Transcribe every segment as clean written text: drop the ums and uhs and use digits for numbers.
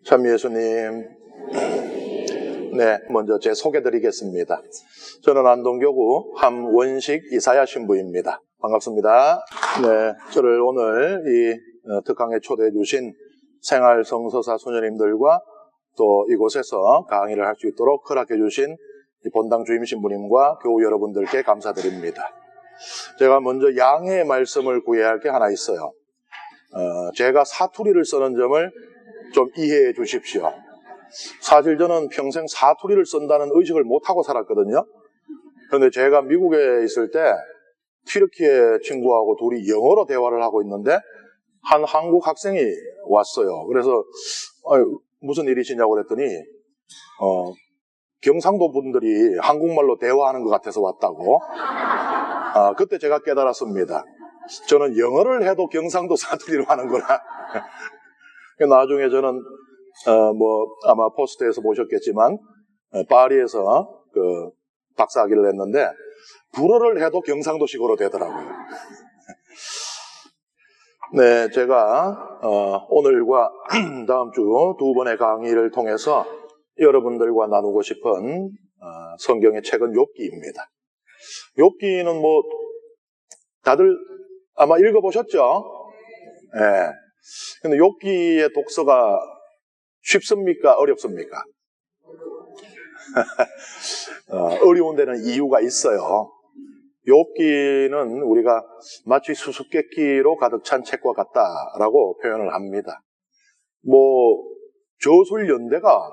참 예수님, 네, 먼저 제 소개드리겠습니다. 저는 안동교구 함원식 이사야 신부입니다. 반갑습니다. 네, 저를 오늘 이 특강에 초대해 주신 생활성서사 수녀님들과 또 이곳에서 강의를 할 수 있도록 허락해 주신 본당 주임 신부님과 교우 여러분들께 감사드립니다. 제가 먼저 양해의 말씀을 구해야 할 게 하나 있어요. 제가 사투리를 쓰는 점을 좀 이해해 주십시오. 사실 저는 평생 사투리를 쓴다는 의식을 못하고 살았거든요. 그런데 제가 미국에 있을 때 튀르키예 친구하고 둘이 영어로 대화를 하고 있는데 한 한국 학생이 왔어요. 그래서 무슨 일이시냐고 그랬더니 경상도 분들이 한국말로 대화하는 것 같아서 왔다고. 그때 제가 깨달았습니다. 저는 영어를 해도 경상도 사투리로 하는구나. 나중에 저는 아마 포스트에서 보셨겠지만 파리에서 그 박사학위를 했는데 불어를 해도 경상도식으로 되더라고요. 네, 제가 오늘과 다음 주 두 번의 강의를 통해서 여러분들과 나누고 싶은 성경의 책은 욥기입니다. 욥기는 다들 아마 읽어보셨죠? 네. 근데 욥기의 독서가 쉽습니까? 어렵습니까? 어려운 데는 이유가 있어요. 욥기는 우리가 마치 수수께끼로 가득 찬 책과 같다라고 표현을 합니다. 저술연대가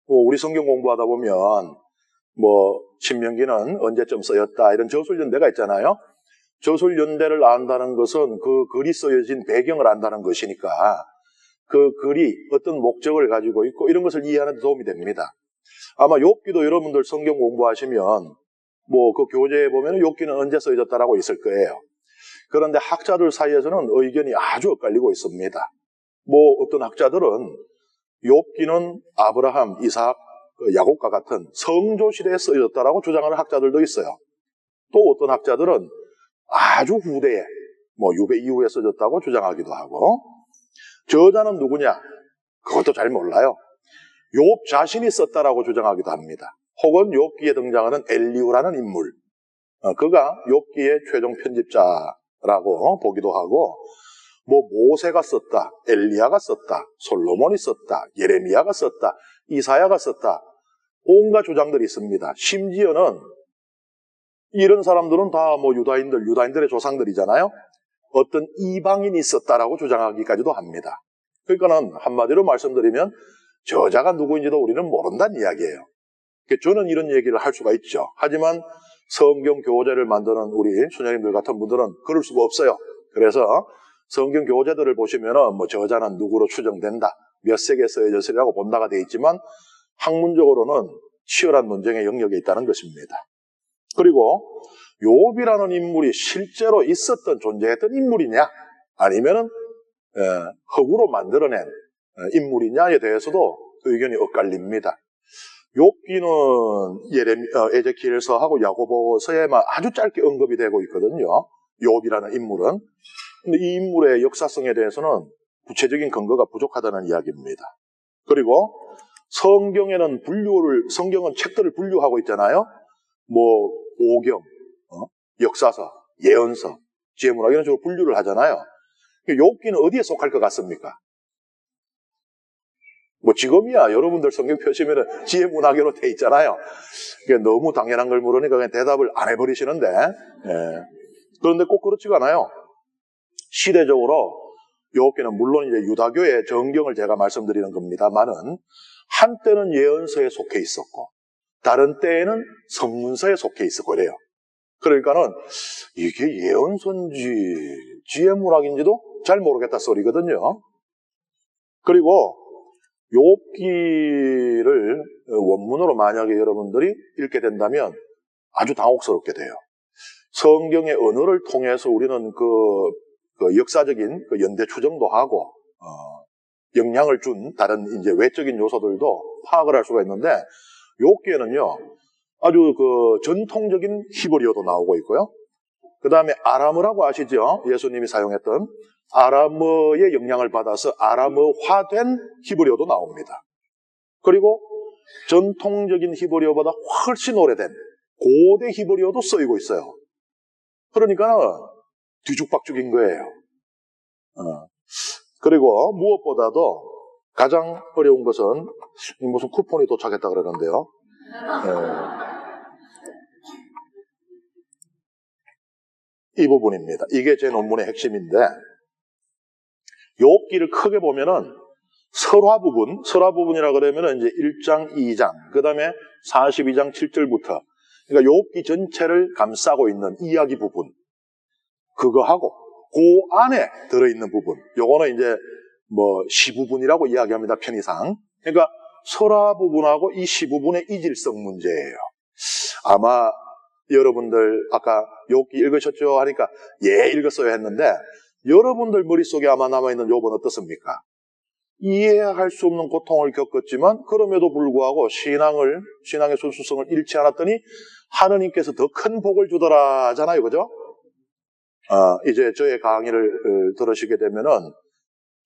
우리 성경 공부하다 보면 신명기는 언제쯤 쓰였다 이런 저술연대가 있잖아요. 저술연대를 안다는 것은 그 글이 쓰여진 배경을 안다는 것이니까 그 글이 어떤 목적을 가지고 있고 이런 것을 이해하는 데 도움이 됩니다. 아마 욥기도 여러분들 성경 공부하시면 그 교재에 보면 욥기는 언제 써졌다라고 있을 거예요. 그런데 학자들 사이에서는 의견이 아주 엇갈리고 있습니다. 어떤 학자들은 욥기는 아브라함, 이삭, 야곱과 같은 성조 시대에 써졌다라고 주장하는 학자들도 있어요. 또 어떤 학자들은 아주 후대에 유배 이후에 써졌다고 주장하기도 하고, 저자는 누구냐? 그것도 잘 몰라요. 욥 자신이 썼다라고 주장하기도 합니다. 혹은 욥기에 등장하는 엘리후라는 인물, 그가 욥기의 최종 편집자라고 보기도 하고, 모세가 썼다, 엘리야가 썼다, 솔로몬이 썼다, 예레미야가 썼다, 이사야가 썼다, 온갖 주장들이 있습니다. 심지어는 이런 사람들은 다 유다인들의 조상들이잖아요. 어떤 이방인이 썼다라고 주장하기까지도 합니다. 그러니까는 한마디로 말씀드리면 저자가 누구인지도 우리는 모른다는 이야기예요. 저는 이런 얘기를 할 수가 있죠. 하지만 성경 교재를 만드는 우리 수녀님들 같은 분들은 그럴 수가 없어요. 그래서 성경 교재들을 보시면은 저자는 누구로 추정된다, 몇 세기에 쓰여졌으리라고 본다가 돼 있지만 학문적으로는 치열한 논쟁의 영역에 있다는 것입니다. 그리고 욥이라는 인물이 실제로 있었던 존재했던 인물이냐 아니면은 허구로 만들어낸 인물이냐에 대해서도 의견이 엇갈립니다. 욥기는 에제키엘서하고 야고보서에만 아주 짧게 언급이 되고 있거든요. 욥이라는 인물은. 근데 이 인물의 역사성에 대해서는 구체적인 근거가 부족하다는 이야기입니다. 그리고 성경은 책들을 분류하고 있잖아요. 오경, 역사서, 예언서, 지혜문학 이런 식으로 분류를 하잖아요. 욥기는 어디에 속할 것 같습니까? 지금이야 여러분들 성경 펴시면은 지혜문학으로 돼 있잖아요. 너무 당연한 걸 물으니까 그냥 대답을 안 해버리시는데, 그런데 꼭 그렇지가 않아요. 시대적으로 욥기는 물론 이제 유다교의 정경을 제가 말씀드리는 겁니다만은 한때는 예언서에 속해 있었고 다른 때에는 성문서에 속해 있었고 그래요. 그러니까는 이게 예언서인지 지혜문학인지도 잘 모르겠다 소리거든요. 그리고 욥기를 원문으로 만약에 여러분들이 읽게 된다면 아주 당혹스럽게 돼요. 성경의 언어를 통해서 우리는 그 역사적인 연대 추정도 하고 영향을 준 다른 이제 외적인 요소들도 파악을 할 수가 있는데 욥기에는요 아주 전통적인 히브리어도 나오고 있고요. 그 다음에 아람어라고 아시죠? 예수님이 사용했던 아람어의 영향을 받아서 아람어화된 히브리어도 나옵니다. 그리고 전통적인 히브리어보다 훨씬 오래된 고대 히브리어도 쓰이고 있어요. 그러니까 뒤죽박죽인 거예요. 그리고 무엇보다도 가장 어려운 것은 무슨 쿠폰이 도착했다 그러는데요. 이 부분입니다. 이게 제 논문의 핵심인데, 욥기를 크게 보면은 설화 부분이라 그러면은 이제 1장, 2장, 그 다음에 42장 7절부터, 그러니까 욥기 전체를 감싸고 있는 이야기 부분, 그거하고 그 안에 들어있는 부분, 요거는 이제 뭐 시부분이라고 이야기합니다, 편의상. 그러니까 설화 부분하고 이 시부분의 이질성 문제예요. 아마 여러분들 아까 욥기 읽으셨죠 하니까 예 읽었어야 했는데, 여러분들 머릿속에 아마 남아있는 욥은 어떻습니까? 이해할 수 없는 고통을 겪었지만 그럼에도 불구하고 신앙의 순수성을 잃지 않았더니 하느님께서 더 큰 복을 주더라 하잖아요, 그죠? 이제 저의 강의를 들으시게 되면은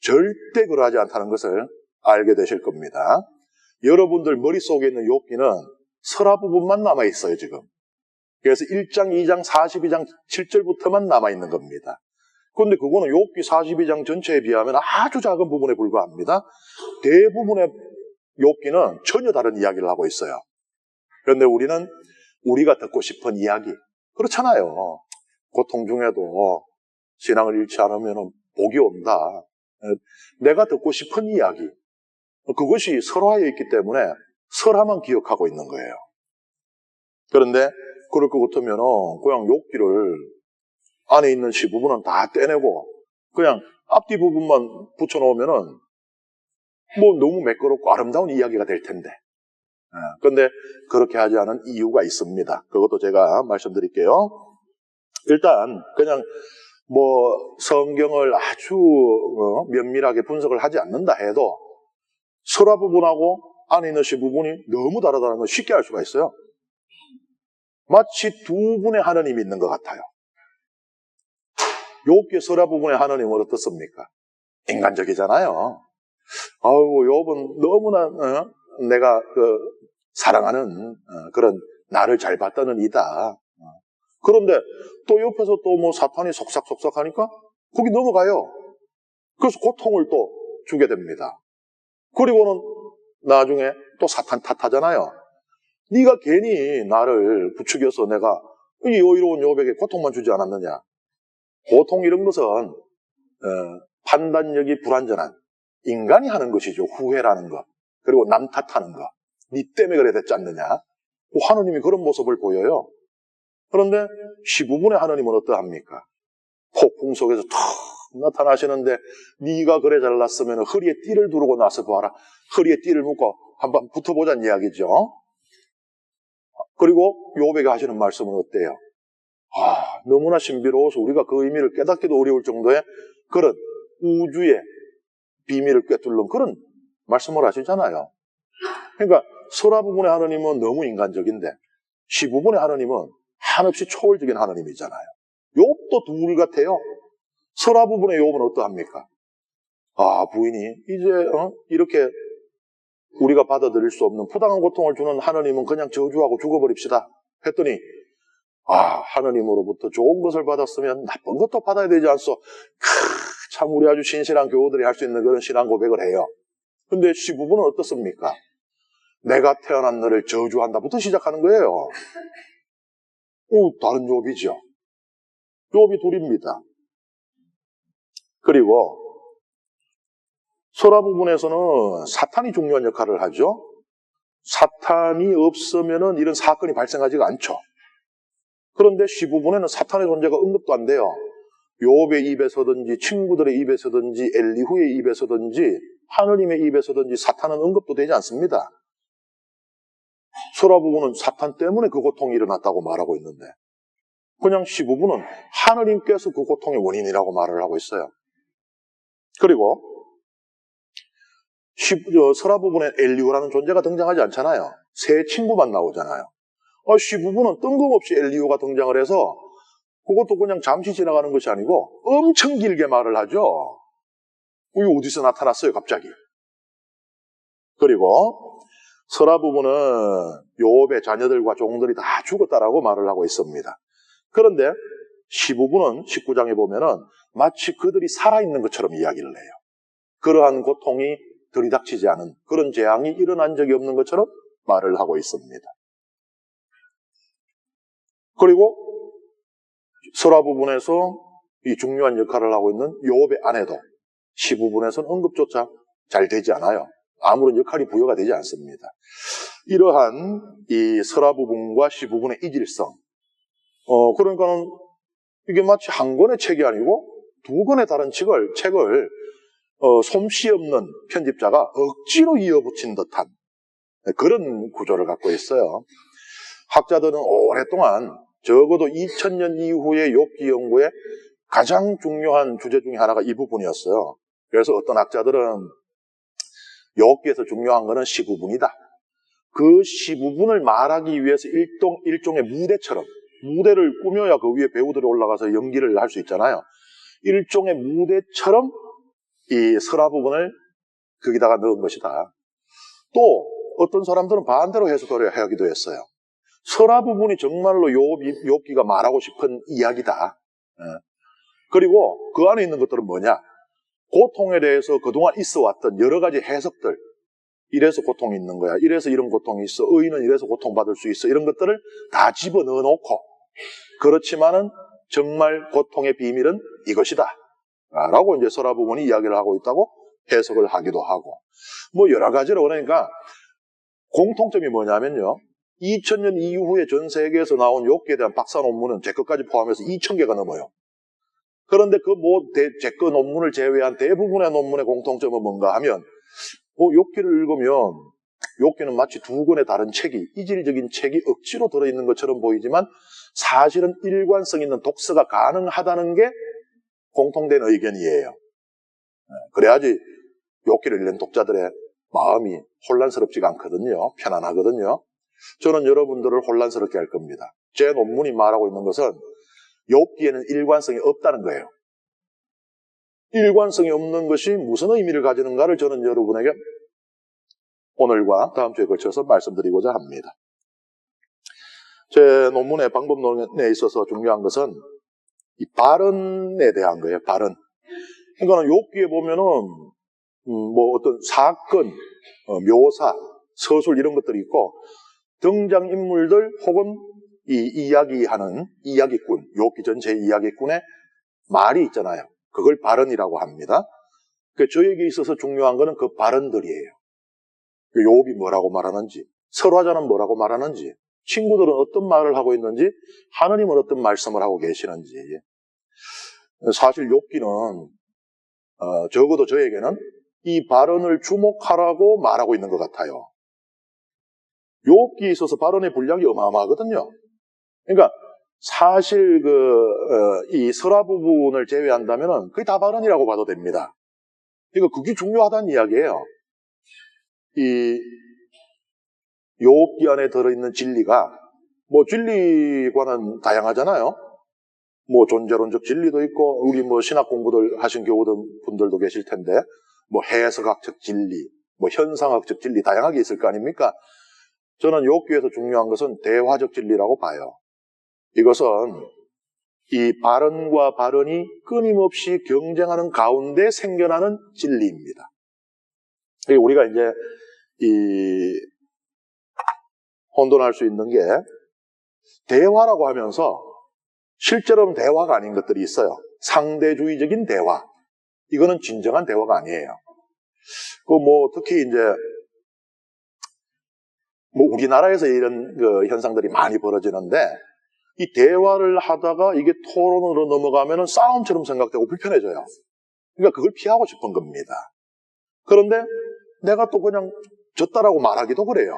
절대 그러하지 않다는 것을 알게 되실 겁니다. 여러분들 머릿속에 있는 욥기는 설화 부분만 남아있어요, 지금. 그래서 1장, 2장, 42장 7절부터만 남아있는 겁니다. 그런데 그거는 욥기 42장 전체에 비하면 아주 작은 부분에 불과합니다. 대부분의 욥기는 전혀 다른 이야기를 하고 있어요. 그런데 우리는 우리가 듣고 싶은 이야기, 그렇잖아요. 고통 중에도 신앙을 잃지 않으면 복이 온다. 내가 듣고 싶은 이야기, 그것이 설화에 있기 때문에 설화만 기억하고 있는 거예요. 그런데 그럴 것 같으면 그냥 욥기를 안에 있는 시 부분은 다 떼내고 그냥 앞뒤 부분만 붙여놓으면은 뭐 너무 매끄럽고 아름다운 이야기가 될 텐데. 그런데 그렇게 하지 않은 이유가 있습니다. 그것도 제가 말씀드릴게요. 일단 그냥 뭐 성경을 아주 면밀하게 분석을 하지 않는다 해도 설화 부분하고 안에 있는 시 부분이 너무 다르다는 걸 쉽게 알 수가 있어요. 마치 두 분의 하나님이 있는 것 같아요. 욥기의 설화 부분의 하나님은 어떻습니까? 인간적이잖아요. 욥은 너무나 내가 사랑하는 그런 나를 잘 봤다는 이다. 그런데 또 옆에서 또 뭐 사탄이 속삭속삭 하니까 거기 넘어가요. 그래서 고통을 또 주게 됩니다. 그리고는 나중에 또 사탄 탓하잖아요. 네가 괜히 나를 부추겨서 내가 이 여유로운 욥에게 고통만 주지 않았느냐. 보통 이런 것은 판단력이 불완전한 인간이 하는 것이죠. 후회라는 것, 그리고 남 탓하는 것. 네 때문에 그래 됐지 않느냐. 하느님이 그런 모습을 보여요. 그런데 시부분의 하느님은 어떠합니까? 폭풍 속에서 턱 나타나시는데 네가 그래 잘났으면 허리에 띠를 두르고 나서 봐라. 허리에 띠를 묶고 한번 붙어보자는 이야기죠. 그리고 욥에게 하시는 말씀은 어때요? 너무나 신비로워서 우리가 그 의미를 깨닫기도 어려울 정도의 그런 우주의 비밀을 꿰뚫는 그런 말씀을 하시잖아요. 그러니까 설화 부분의 하나님은 너무 인간적인데 시 부분의 하나님은 한없이 초월적인 하나님이잖아요. 욥도 둘 같아요. 설화 부분의 욥은 어떠합니까? 부인이 이제 이렇게 우리가 받아들일 수 없는 부당한 고통을 주는 하나님은 그냥 저주하고 죽어버립시다 했더니 하나님으로부터 좋은 것을 받았으면 나쁜 것도 받아야 되지 않소? 참 우리 아주 신실한 교우들이 할 수 있는 그런 신앙 고백을 해요. 근데 시부분은 어떻습니까? 내가 태어난 너를 저주한다부터 시작하는 거예요. 다른 욥이죠. 욥이 둘입니다. 그리고 설화 부분에서는 사탄이 중요한 역할을 하죠. 사탄이 없으면은 이런 사건이 발생하지가 않죠. 그런데 시 부분에는 사탄의 존재가 언급도 안 돼요. 욥의 입에서든지 친구들의 입에서든지 엘리후의 입에서든지 하느님의 입에서든지 사탄은 언급도 되지 않습니다. 설화 부분은 사탄 때문에 그 고통이 일어났다고 말하고 있는데 그냥 시 부분은 하느님께서 그 고통의 원인이라고 말을 하고 있어요. 그리고 설화 부분에 엘리후라는 존재가 등장하지 않잖아요. 세 친구만 나오잖아요. 시 부분은 뜬금없이 엘리후가 등장을 해서 그것도 그냥 잠시 지나가는 것이 아니고 엄청 길게 말을 하죠. 이게 어디서 나타났어요, 갑자기. 그리고 설화 부분은 요업의 자녀들과 종들이 다 죽었다라고 말을 하고 있습니다. 그런데 시부분은 19장에 보면은 마치 그들이 살아있는 것처럼 이야기를 해요. 그러한 고통이 들이닥치지 않은 그런 재앙이 일어난 적이 없는 것처럼 말을 하고 있습니다. 그리고 설화 부분에서 이 중요한 역할을 하고 있는 요업의 아내도 시부분에서는 언급조차 잘 되지 않아요. 아무런 역할이 부여가 되지 않습니다. 이러한 이 설화 부분과 시부분의 이질성, 그러니까는 이게 마치 한 권의 책이 아니고 두 권의 다른 책을 솜씨 없는 편집자가 억지로 이어붙인 듯한 그런 구조를 갖고 있어요. 학자들은 오랫동안 적어도 2000년 이후의 욥기 연구의 가장 중요한 주제 중에 하나가 이 부분이었어요. 그래서 어떤 학자들은 욥기에서 중요한 것은 시부분이다. 그 시부분을 말하기 위해서 일종의 무대를 꾸며야 그 위에 배우들이 올라가서 연기를 할 수 있잖아요. 일종의 무대처럼 이 설화 부분을 거기다가 넣은 것이다. 또 어떤 사람들은 반대로 해석을 하기도 했어요. 설화 부분이 정말로 욥기가 말하고 싶은 이야기다. 그리고 그 안에 있는 것들은 뭐냐? 고통에 대해서 그동안 있어 왔던 여러 가지 해석들. 이래서 고통이 있는 거야. 이래서 이런 고통이 있어. 의인은 이래서 고통받을 수 있어. 이런 것들을 다 집어넣어 놓고, 그렇지만은 정말 고통의 비밀은 이것이다 라고 이제 설화 부분이 이야기를 하고 있다고 해석을 하기도 하고, 뭐 여러 가지로. 그러니까 공통점이 뭐냐면요, 2000년 이후에 전 세계에서 나온 욥기에 대한 박사 논문은 제 것까지 포함해서 2000개가 넘어요. 그런데 제 거 논문을 제외한 대부분의 논문의 공통점은 뭔가 하면, 욥기를 읽으면 욥기는 마치 두 권의 다른 책이, 이질적인 책이 억지로 들어있는 것처럼 보이지만 사실은 일관성 있는 독서가 가능하다는 게 공통된 의견이에요. 그래야지 욥기를 읽는 독자들의 마음이 혼란스럽지가 않거든요. 편안하거든요. 저는 여러분들을 혼란스럽게 할 겁니다. 제 논문이 말하고 있는 것은 욥기에는 일관성이 없다는 거예요. 일관성이 없는 것이 무슨 의미를 가지는가를 저는 여러분에게 오늘과 다음 주에 걸쳐서 말씀드리고자 합니다. 제 논문의 방법론에 있어서 중요한 것은 이 발언에 대한 거예요. 발언. 그러니까 욥기에 보면은 뭐 어떤 사건, 묘사, 서술 이런 것들이 있고, 등장인물들 혹은 이 이야기하는 이야기꾼, 욥기 전체 이야기꾼의 말이 있잖아요. 그걸 발언이라고 합니다. 저에게 있어서 중요한 거는 그 발언들이에요. 욥이 뭐라고 말하는지, 설화자는 뭐라고 말하는지, 친구들은 어떤 말을 하고 있는지, 하느님은 어떤 말씀을 하고 계시는지. 사실 욥기는 적어도 저에게는 이 발언을 주목하라고 말하고 있는 것 같아요. 욥기에 있어서 발언의 분량이 어마어마하거든요. 그러니까 사실 이 설화 부분을 제외한다면은 그게 다 발언이라고 봐도 됩니다. 그러니까 그게 중요하다는 이야기예요. 이 욥기 안에 들어있는 진리가, 뭐 진리과는 다양하잖아요. 뭐 존재론적 진리도 있고, 우리 뭐 신학 공부들 하신 교우분들도 계실 텐데, 뭐 해석학적 진리, 뭐 현상학적 진리 다양하게 있을 거 아닙니까? 저는 욥기에서 중요한 것은 대화적 진리라고 봐요. 이것은 이 발언과 발언이 끊임없이 경쟁하는 가운데 생겨나는 진리입니다. 우리가 이제 혼돈할 수 있는 게, 대화라고 하면서 실제로는 대화가 아닌 것들이 있어요. 상대주의적인 대화. 이거는 진정한 대화가 아니에요. 특히 이제 우리나라에서 이런 현상들이 많이 벌어지는데, 이 대화를 하다가 이게 토론으로 넘어가면은 싸움처럼 생각되고 불편해져요. 그러니까 그걸 피하고 싶은 겁니다. 그런데 내가 또 그냥 졌다라고 말하기도 그래요.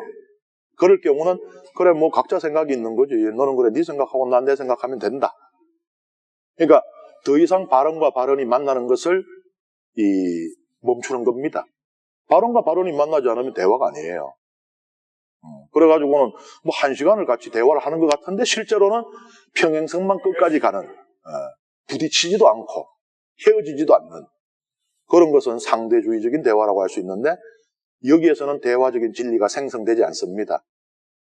그럴 경우는, 그래, 뭐 각자 생각이 있는 거지. 너는 그래, 네 생각하고 난 내 생각하면 된다. 그러니까 더 이상 발언과 발언이 만나는 것을 멈추는 겁니다. 발언과 발언이 만나지 않으면 대화가 아니에요. 그래가지고는 뭐 1시간을 같이 대화를 하는 것 같은데 실제로는 평행선만 끝까지 가는, 부딪히지도 않고 헤어지지도 않는 그런 것은 상대주의적인 대화라고 할 수 있는데, 여기에서는 대화적인 진리가 생성되지 않습니다.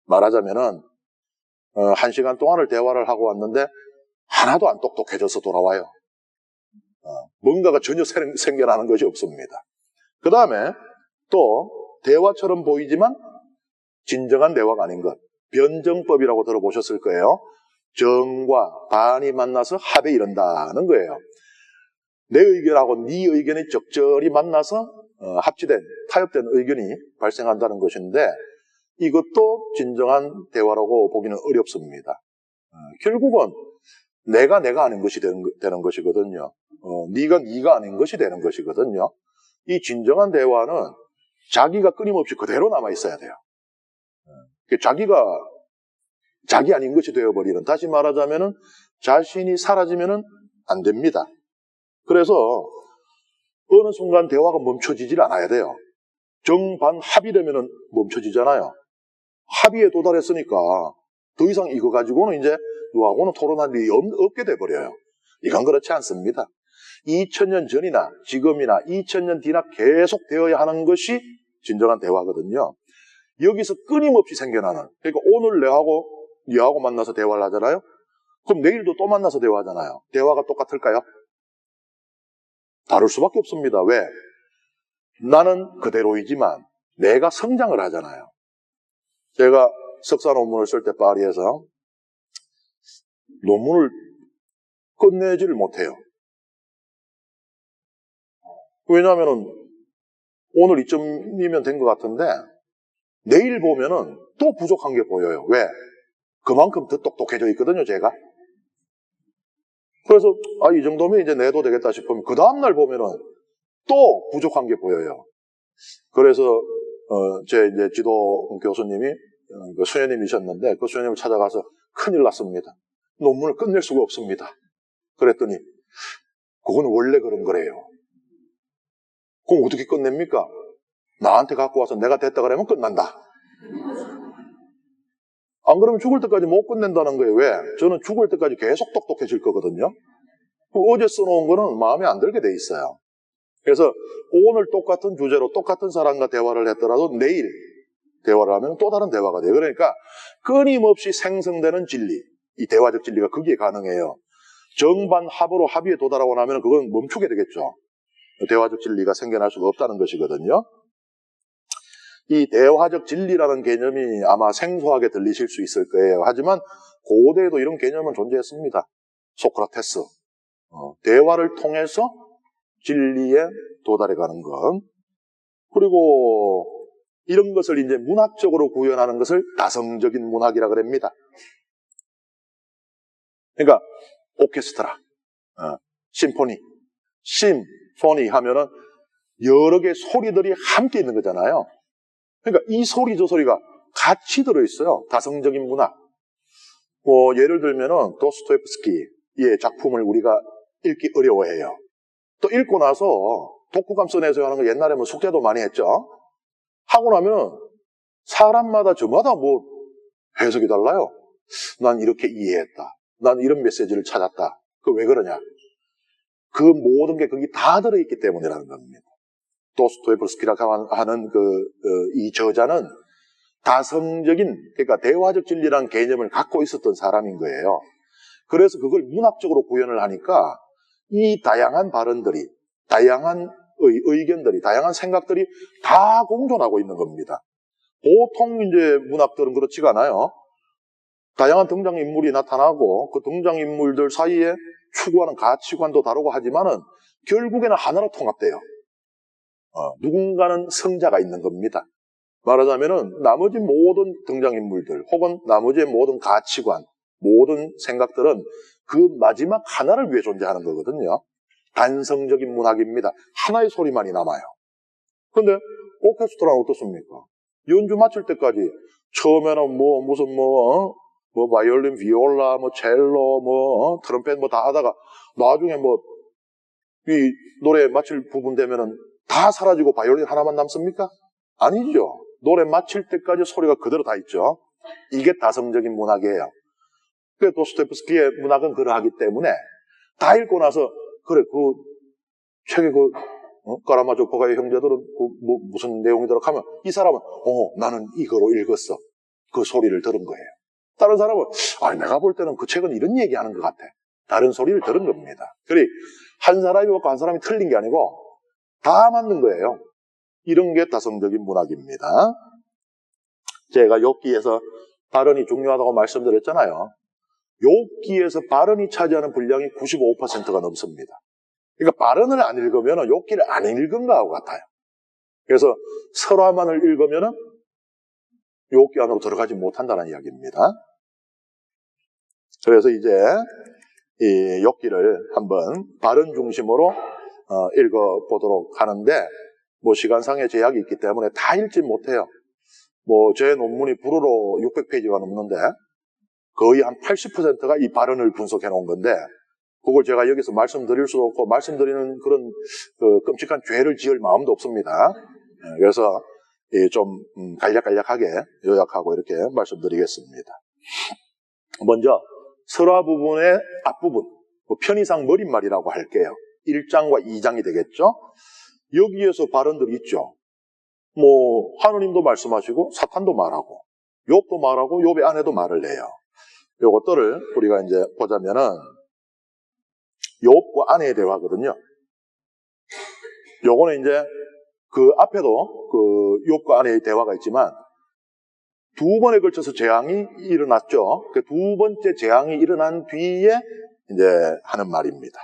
말하자면은 1시간 동안을 대화를 하고 왔는데 하나도 안 똑똑해져서 돌아와요. 뭔가가 전혀 생겨나는 것이 없습니다. 그 다음에 또 대화처럼 보이지만 진정한 대화가 아닌 것, 변정법이라고 들어보셨을 거예요. 정과 반이 만나서 합에 이른다는 거예요. 내 의견하고 네 의견이 적절히 만나서 합치된, 타협된 의견이 발생한다는 것인데, 이것도 진정한 대화라고 보기는 어렵습니다. 결국은 내가 아닌 것이 되는 것이거든요. 네가 아닌 것이 되는 것이거든요. 이 진정한 대화는 자기가 끊임없이 그대로 남아 있어야 돼요. 자기가 자기 아닌 것이 되어버리는, 다시 말하자면은 자신이 사라지면은 안 됩니다. 그래서 어느 순간 대화가 멈춰지질 않아야 돼요. 정반합이 되면은 멈춰지잖아요. 합의에 도달했으니까 더 이상 이거 가지고는 이제 누구하고는 토론할 일이 없게 돼버려요. 이건 그렇지 않습니다. 2000년 전이나 지금이나 2000년 뒤나 계속 되어야 하는 것이 진정한 대화거든요. 여기서 끊임없이 생겨나는, 그러니까 오늘 너하고 만나서 대화를 하잖아요. 그럼 내일도 또 만나서 대화하잖아요. 대화가 똑같을까요? 다를 수밖에 없습니다. 왜? 나는 그대로이지만 내가 성장을 하잖아요. 제가 석사 논문을 쓸 때 파리에서 논문을 끝내지를 못해요. 왜냐하면 오늘 이쯤이면 된 것 같은데 내일 보면은 또 부족한 게 보여요. 왜? 그만큼 더 똑똑해져 있거든요, 제가. 그래서 이 정도면 이제 내도 되겠다 싶으면 그 다음날 보면은 또 부족한 게 보여요. 그래서 제 이제 지도 교수님이 그 수녀님이셨는데 그 수녀님을 찾아가서 큰일 났습니다. 논문을 끝낼 수가 없습니다. 그랬더니 그건 원래 그런 거래요. 그럼 어떻게 끝냅니까? 나한테 갖고 와서 내가 됐다 그러면 끝난다. 안 그러면 죽을 때까지 못 끝낸다는 거예요. 왜? 저는 죽을 때까지 계속 똑똑해질 거거든요. 어제 써놓은 거는 마음에 안 들게 돼 있어요. 그래서 오늘 똑같은 주제로 똑같은 사람과 대화를 했더라도 내일 대화를 하면 또 다른 대화가 돼요. 그러니까 끊임없이 생성되는 진리, 이 대화적 진리가 거기에 가능해요. 정반합으로 합의에 도달하고 나면 그건 멈추게 되겠죠. 대화적 진리가 생겨날 수가 없다는 것이거든요. 이 대화적 진리라는 개념이 아마 생소하게 들리실 수 있을 거예요. 하지만 고대에도 이런 개념은 존재했습니다. 소크라테스. 대화를 통해서 진리에 도달해가는 것. 그리고 이런 것을 이제 문학적으로 구현하는 것을 다성적인 문학이라 그럽니다. 그러니까 오케스트라, 심포니 하면은 여러 개의 소리들이 함께 있는 거잖아요. 그러니까 이 소리 저 소리가 같이 들어있어요. 다성적인 문학. 예를 들면은 도스토옙스키의 작품을 우리가 읽기 어려워해요. 또 읽고 나서 독후감 써내서 하는 거 옛날에 숙제도 많이 했죠. 하고 나면 사람마다 저마다 해석이 달라요. 난 이렇게 이해했다. 난 이런 메시지를 찾았다. 그 왜 그러냐? 그 모든 게 거기 다 들어있기 때문이라는 겁니다. 도스토옙스키라고 하는 이 저자는 다성적인, 그러니까 대화적 진리라는 개념을 갖고 있었던 사람인 거예요. 그래서 그걸 문학적으로 구현을 하니까 이 다양한 발언들이, 다양한 의견들이, 다양한 생각들이 다 공존하고 있는 겁니다. 보통 이제 문학들은 그렇지가 않아요. 다양한 등장인물이 나타나고 그 등장인물들 사이에 추구하는 가치관도 다르고 하지만은 결국에는 하나로 통합돼요. 누군가는 성자가 있는 겁니다. 말하자면은 나머지 모든 등장인물들 혹은 나머지의 모든 가치관, 모든 생각들은 그 마지막 하나를 위해 존재하는 거거든요. 단성적인 문학입니다. 하나의 소리만이 남아요. 그런데 오케스트라는 어떻습니까? 연주 마칠 때까지 처음에는 무슨 바이올린, 비올라, 첼로, 트럼펫 다 하다가 나중에 이 노래 마칠 부분 되면은 다 사라지고 바이올린 하나만 남습니까? 아니죠. 노래 마칠 때까지 소리가 그대로 다 있죠. 이게 다성적인 문학이에요. 그 도스토옙스키의 문학은 그러하기 때문에 다 읽고 나서 그래 그 책에 까라마조프가의 형제들은 무슨 내용이더라 하면 이 사람은 나는 이거로 읽었어. 그 소리를 들은 거예요. 다른 사람은 내가 볼 때는 그 책은 이런 얘기하는 것 같아. 다른 소리를 들은 겁니다. 그래 한 사람이 먹고 한 사람이 틀린 게 아니고 다 맞는 거예요. 이런 게 다성적인 문학입니다. 제가 욥기에서 발언이 중요하다고 말씀드렸잖아요. 욥기에서 발언이 차지하는 분량이 95%가 넘습니다. 그러니까 발언을 안 읽으면 욥기를 안 읽은 거하고 같아요. 그래서 설화만을 읽으면 욥기 안으로 들어가지 못한다는 이야기입니다. 그래서 이제 이 욥기를 한번 발언 중심으로 읽어보도록 하는데 시간상의 제약이 있기 때문에 다 읽지 못해요. 제 논문이 불어로 600페이지가 넘는데 거의 한 80%가 이 발언을 분석해 놓은 건데 그걸 제가 여기서 말씀드릴 수도 없고 말씀드리는 그런 끔찍한 죄를 지을 마음도 없습니다. 그래서 좀 간략간략하게 요약하고 이렇게 말씀드리겠습니다. 먼저 설화 부분의 앞부분, 편의상 머릿말이라고 할게요. 1장과 2장이 되겠죠. 여기에서 발언들이 있죠. 하느님도 말씀하시고 사탄도 말하고 욥도 말하고 욥의 아내도 말을 해요. 요것들을 우리가 이제 보자면은 욥과 아내의 대화거든요. 요거는 이제 그 앞에도 그 욥과 아내의 대화가 있지만 두 번에 걸쳐서 재앙이 일어났죠. 그 두 번째 재앙이 일어난 뒤에 이제 하는 말입니다.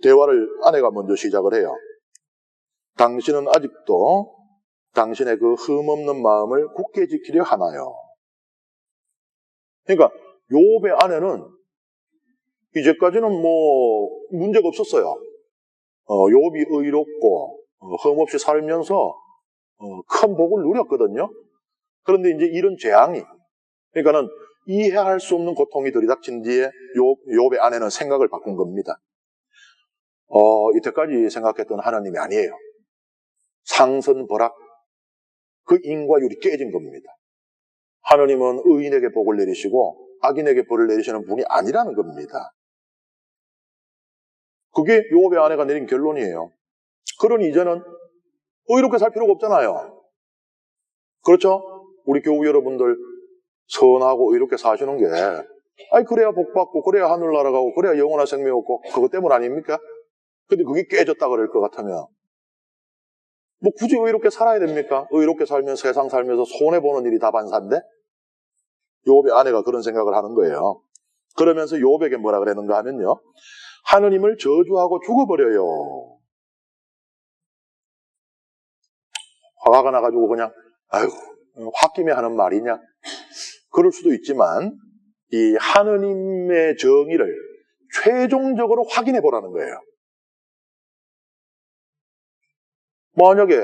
대화를 아내가 먼저 시작을 해요. 당신은 아직도 당신의 그 흠없는 마음을 굳게 지키려 하나요? 그러니까 욥의 아내는 이제까지는 문제가 없었어요. 욥이 의롭고 흠없이 살면서 큰 복을 누렸거든요. 그런데 이제 이런 재앙이, 그러니까는 이해할 수 없는 고통이 들이닥친 뒤에 욥의 아내는 생각을 바꾼 겁니다. 이때까지 생각했던 하나님이 아니에요. 상선벌악, 그 인과율이 깨진 겁니다. 하나님은 의인에게 복을 내리시고 악인에게 벌을 내리시는 분이 아니라는 겁니다. 그게 욥의 아내가 내린 결론이에요. 그러니 이제는 의롭게 살 필요가 없잖아요. 그렇죠? 우리 교우 여러분들 선하고 의롭게 사시는 게 그래야 복 받고 그래야 하늘 날아가고 그래야 영원한 생명 얻고 그것 때문 아닙니까? 근데 그게 깨졌다 그럴 것 같으면 굳이 의롭게 살아야 됩니까? 의롭게 살면 세상 살면서 손해보는 일이 다반사인데 욥의 아내가 그런 생각을 하는 거예요. 그러면서 욥에게 뭐라 그랬는가 하면요, 하느님을 저주하고 죽어버려요. 화가 나가지고 그냥 홧김에 하는 말이냐? 그럴 수도 있지만 이 하느님의 정의를 최종적으로 확인해 보라는 거예요. 만약에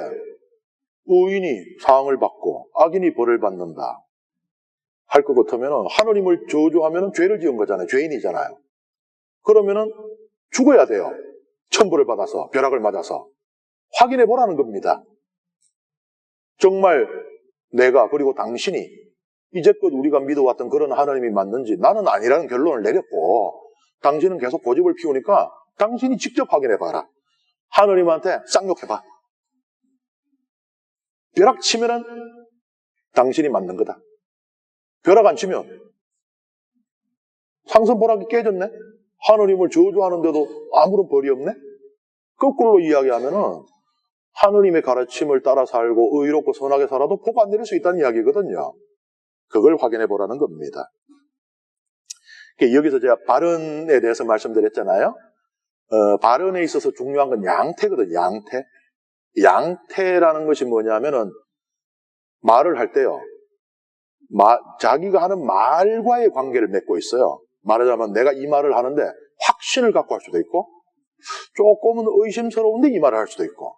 의인이 상을 받고 악인이 벌을 받는다 할 것 같으면 하느님을 저주하면 죄를 지은 거잖아요. 죄인이잖아요. 그러면은 죽어야 돼요. 천벌을 받아서, 벼락을 맞아서. 확인해 보라는 겁니다. 정말 내가 그리고 당신이 이제껏 우리가 믿어왔던 그런 하나님이 맞는지 나는 아니라는 결론을 내렸고 당신은 계속 고집을 피우니까 당신이 직접 확인해 봐라. 하느님한테 쌍욕해 봐. 벼락 치면은 당신이 맞는 거다. 벼락 안 치면 상선벌악이 깨졌네. 하느님을 저주하는데도 아무런 벌이 없네. 거꾸로 이야기하면은 하느님의 가르침을 따라 살고 의롭고 선하게 살아도 복 안 내릴 수 있다는 이야기거든요. 그걸 확인해 보라는 겁니다. 여기서 제가 발언에 대해서 말씀드렸잖아요. 발언에 있어서 중요한 건 양태거든요. 양태. 양태라는 것이 뭐냐면은 말을 할 때요. 자기가 하는 말과의 관계를 맺고 있어요. 말하자면 내가 이 말을 하는데 확신을 갖고 할 수도 있고 조금은 의심스러운데 이 말을 할 수도 있고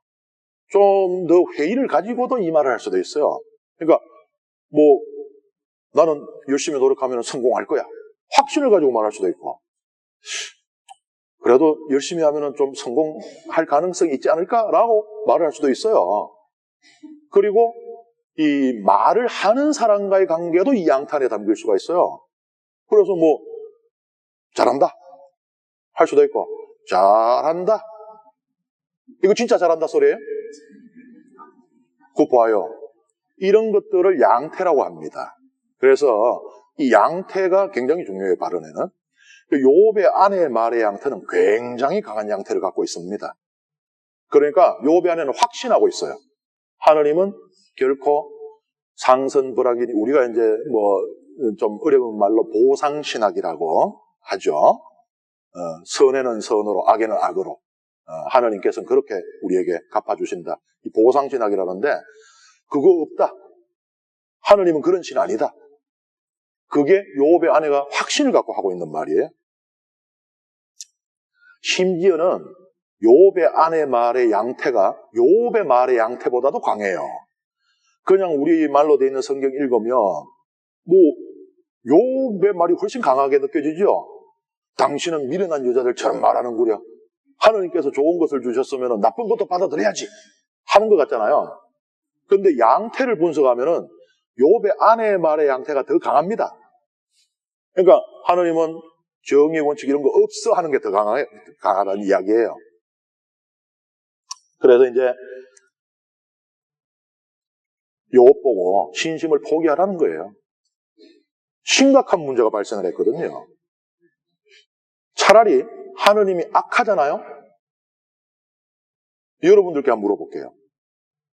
좀 더 회의를 가지고도 이 말을 할 수도 있어요. 그러니까 나는 열심히 노력하면 성공할 거야. 확신을 가지고 말할 수도 있고 그래도 열심히 하면 좀 성공할 가능성이 있지 않을까라고 말을 할 수도 있어요. 그리고 이 말을 하는 사람과의 관계도 이 양태 안에 담길 수가 있어요. 그래서 뭐 잘한다 할 수도 있고 잘한다 이거 진짜 잘한다 소리예요? 그거 봐요. 이런 것들을 양태라고 합니다. 그래서 이 양태가 굉장히 중요해요. 발언에는. 욥의 아내의 말의 양태는 굉장히 강한 양태를 갖고 있습니다. 그러니까 욥의 아내는 확신하고 있어요. 하느님은 결코 상선불악이니 우리가 이제 뭐 좀 어려운 말로 보상신학이라고 하죠. 선에는 선으로 악에는 악으로 하느님께서는 그렇게 우리에게 갚아주신다. 이 보상신학이라는데 그거 없다. 하느님은 그런 신 아니다. 그게 욥의 아내가 확신을 갖고 하고 있는 말이에요. 심지어는 욥의 아내 말의 양태가 욥의 말의 양태보다도 강해요. 그냥 우리 말로 되어 있는 성경 읽으면 뭐 욥의 말이 훨씬 강하게 느껴지죠. 당신은 미련한 여자들처럼 말하는구려. 하느님께서 좋은 것을 주셨으면 나쁜 것도 받아들여야지 하는 것 같잖아요. 그런데 양태를 분석하면은 욥의 아내의 말의 양태가 더 강합니다. 그러니까 하느님은 정의의 원칙 이런 거 없어 하는 게 더 강하다는 이야기예요. 그래서 이제 욥 보고 신심을 포기하라는 거예요. 심각한 문제가 발생을 했거든요. 차라리 하느님이 악하잖아요. 여러분들께 한번 물어볼게요.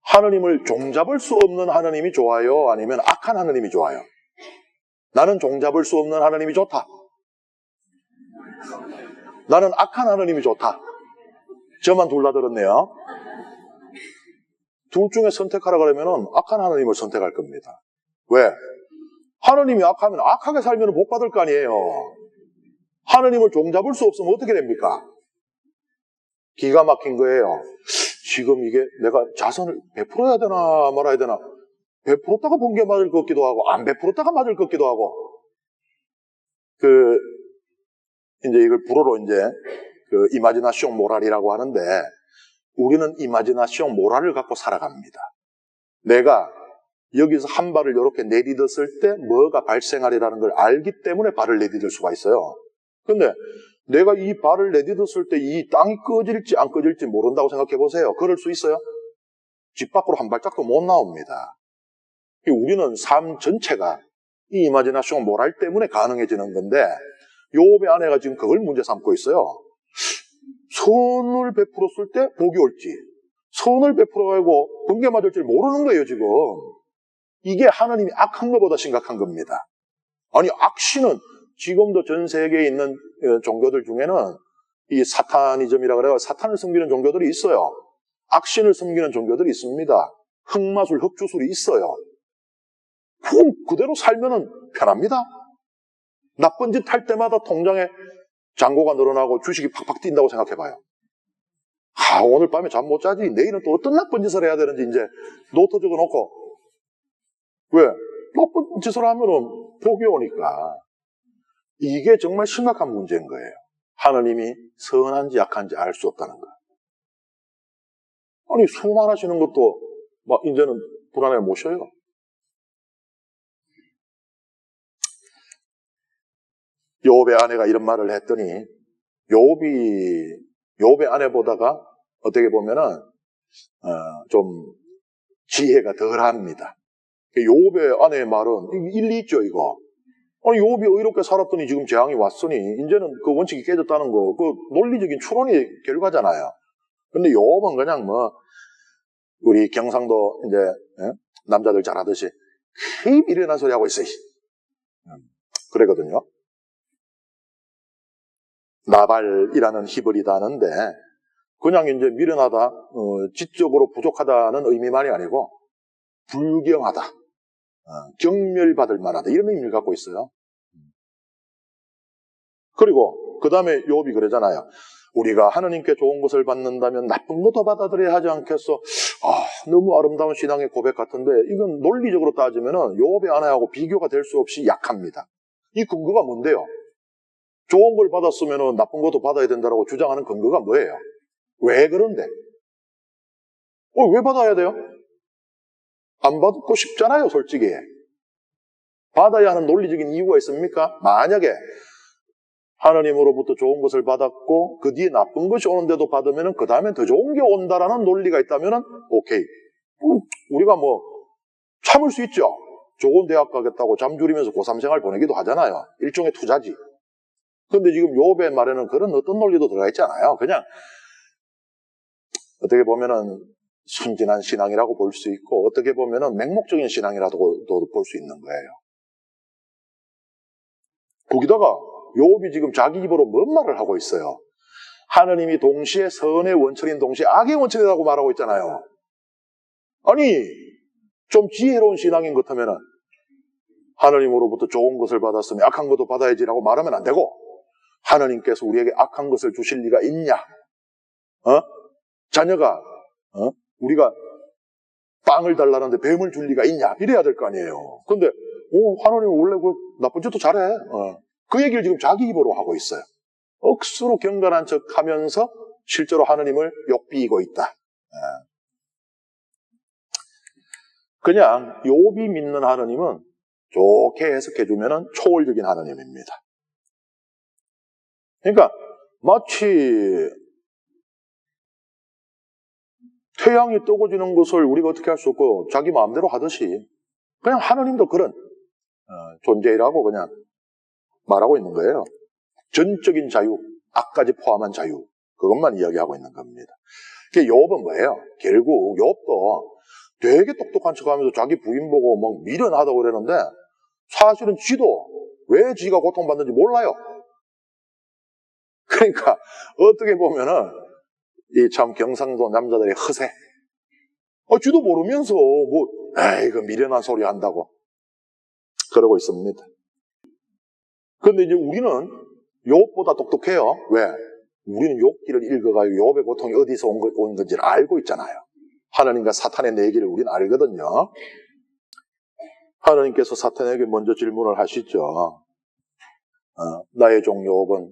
하느님을 종잡을 수 없는 하느님이 좋아요? 아니면 악한 하느님이 좋아요? 나는 종잡을 수 없는 하느님이 좋다. 나는 악한 하느님이 좋다. 저만 둘러들었네요. 둘 중에 선택하라 그러면 악한 하느님을 선택할 겁니다. 왜? 하느님이 악하면 악하게 살면 복 받을 거 아니에요. 하느님을 종잡을 수 없으면 어떻게 됩니까? 기가 막힌 거예요. 지금 이게 내가 자선을 베풀어야 되나 말아야 되나 베풀었다가 번개 맞을 것 같기도 하고 안 베풀었다가 맞을 것 같기도 하고 이제 이걸 불어로 이제 이마지나시옹 모랄이라고 하는데 우리는 이마지나시옹 모랄을 갖고 살아갑니다. 내가 여기서 한 발을 이렇게 내딛었을 때 뭐가 발생하리라는 걸 알기 때문에 발을 내딛을 수가 있어요. 근데 내가 이 발을 내딛었을 때 이 땅이 꺼질지 안 꺼질지 모른다고 생각해 보세요. 그럴 수 있어요? 집 밖으로 한 발짝도 못 나옵니다. 우리는 삶 전체가 이 이마지나시옹 모랄 때문에 가능해지는 건데 욥의 아내가 지금 그걸 문제 삼고 있어요. 선을 베풀었을 때 복이 올지 선을 베풀어가지고 번개 맞을 줄 모르는 거예요. 지금 이게 하나님이 악한 것보다 심각한 겁니다. 아니 악신은 지금도 전 세계에 있는 종교들 중에는 이 사타니즘이라 그래요. 사탄을 섬기는 종교들이 있어요. 악신을 섬기는 종교들이 있습니다. 흑마술, 흑주술이 있어요. 그대로 살면은 편합니다. 나쁜 짓 할 때마다 통장에 잔고가 늘어나고 주식이 팍팍 뛴다고 생각해봐요. 오늘 밤에 잠 못 자지. 내일은 또 어떤 나쁜 짓을 해야 되는지 이제 노트 적어놓고. 왜? 나쁜 짓을 하면은 복이 오니까. 이게 정말 심각한 문제인 거예요. 하느님이 선한지 약한지 알 수 없다는 거. 아니 수만하시는 것도 막 이제는 불안해 모셔요. 욥의 아내가 이런 말을 했더니 욥의 아내보다가 어떻게 보면은 좀 지혜가 덜합니다. 욥의 아내의 말은 일리 있죠 이거. 아니 욥이 의롭게 살았더니 지금 재앙이 왔으니 이제는 그 원칙이 깨졌다는 거, 그 논리적인 추론의 결과잖아요. 근데 욥은 그냥 뭐 우리 경상도 이제 남자들 잘 하듯이 히 미련한 소리 하고 있어. 그러거든요. 나발이라는 히브리다 하는데 그냥 이제 미련하다, 지적으로 부족하다는 의미만이 아니고 불경하다, 경멸받을 만하다 이런 의미를 갖고 있어요. 그리고 그 다음에 욥이 그러잖아요. 우리가 하느님께 좋은 것을 받는다면 나쁜 것도 받아들여야 하지 않겠어? 너무 아름다운 신앙의 고백 같은데 이건 논리적으로 따지면은 욥의 아내하고 비교가 될 수 없이 약합니다. 이 근거가 뭔데요? 좋은 걸 받았으면 나쁜 것도 받아야 된다고 주장하는 근거가 뭐예요? 왜 그런데? 왜 받아야 돼요? 안 받고 싶잖아요, 솔직히. 받아야 하는 논리적인 이유가 있습니까? 만약에 하나님으로부터 좋은 것을 받았고 그 뒤에 나쁜 것이 오는데도 받으면 그 다음엔 더 좋은 게 온다라는 논리가 있다면 오케이. 우리가 뭐 참을 수 있죠. 좋은 대학 가겠다고 잠줄이면서 고3 생활 보내기도 하잖아요. 일종의 투자지. 근데 지금 욥의 말에는 그런 어떤 논리도 들어가 있지 않아요. 그냥 어떻게 보면은 순진한 신앙이라고 볼 수 있고 어떻게 보면은 맹목적인 신앙이라도 볼 수 있는 거예요. 거기다가 욥이 지금 자기 입으로 뭔 말을 하고 있어요? 하느님이 동시에 선의 원천인 동시에 악의 원천이라고 말하고 있잖아요. 아니 좀 지혜로운 신앙인 것 같으면은 하느님으로부터 좋은 것을 받았으면 악한 것도 받아야지라고 말하면 안 되고 하느님께서 우리에게 악한 것을 주실 리가 있냐? 자녀가 우리가 빵을 달라는데 뱀을 줄 리가 있냐? 이래야 될 거 아니에요. 근데 하느님 원래 그 나쁜 짓도 잘해. 그 얘기를 지금 자기 입으로 하고 있어요. 억수로 경건한 척하면서 실제로 하느님을 욕비이고 있다. 그냥 욥이 믿는 하느님은 좋게 해석해주면 초월적인 하느님입니다. 그러니까 마치 태양이 뜨고 지는 것을 우리가 어떻게 할 수 없고 자기 마음대로 하듯이 그냥 하느님도 그런 존재라고 그냥 말하고 있는 거예요. 전적인 자유, 악까지 포함한 자유, 그것만 이야기하고 있는 겁니다. 욥은 뭐예요? 결국 욥도 되게 똑똑한 척하면서 자기 부인 보고 막 미련하다고 그러는데 사실은 지도 왜 지가 고통받는지 몰라요. 그러니까 어떻게 보면은 이 참 경상도 남자들의 허세. 지도 모르면서 그 미련한 소리 한다고 그러고 있습니다. 그런데 이제 우리는 욥보다 똑똑해요. 왜? 우리는 욥기를 읽어가지고 욥의 고통이 어디서 온 건지를 알고 있잖아요. 하나님과 사탄의 내기를 우리는 알거든요. 하나님께서 사탄에게 먼저 질문을 하시죠. 나의 종 욥은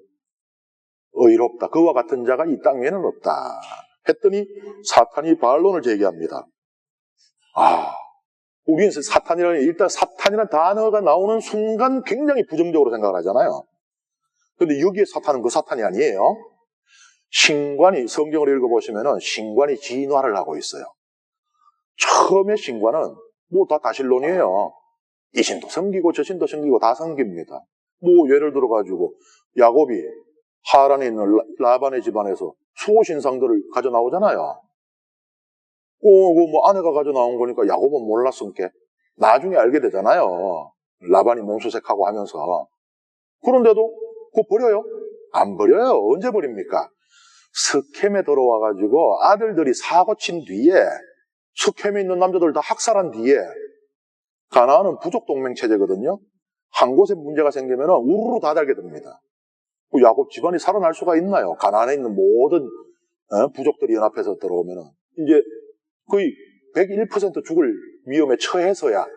의롭다. 그와 같은 자가 이 땅 위에는 없다. 했더니 사탄이 반론을 제기합니다. 우리는 일단 사탄이라는 단어가 나오는 순간 굉장히 부정적으로 생각을 하잖아요. 그런데 여기에 사탄은 그 사탄이 아니에요. 신관이, 성경을 읽어보시면 신관이 진화를 하고 있어요. 처음에 신관은 다 다신론이에요. 이 신도 섬기고 저 신도 섬기고 다 섬깁니다. 예를 들어가지고 야곱이 하란에 있는 라반의 집안에서 수호신상들을 가져 나오잖아요. 아내가 가져 나온 거니까 야곱은 몰랐으니까 나중에 알게 되잖아요. 라반이 몸수색하고 하면서. 그런데도 그거 버려요? 안 버려요. 언제 버립니까? 스켐에 들어와가지고 아들들이 사고 친 뒤에 스켐에 있는 남자들 다 학살한 뒤에 가나안은 부족 동맹 체제거든요. 한 곳에 문제가 생기면 우르르 다 달게 됩니다. 야곱 집안이 살아날 수가 있나요? 가나안에 있는 모든 부족들이 연합해서 들어오면 이제 거의 101% 죽을 위험에 처해서야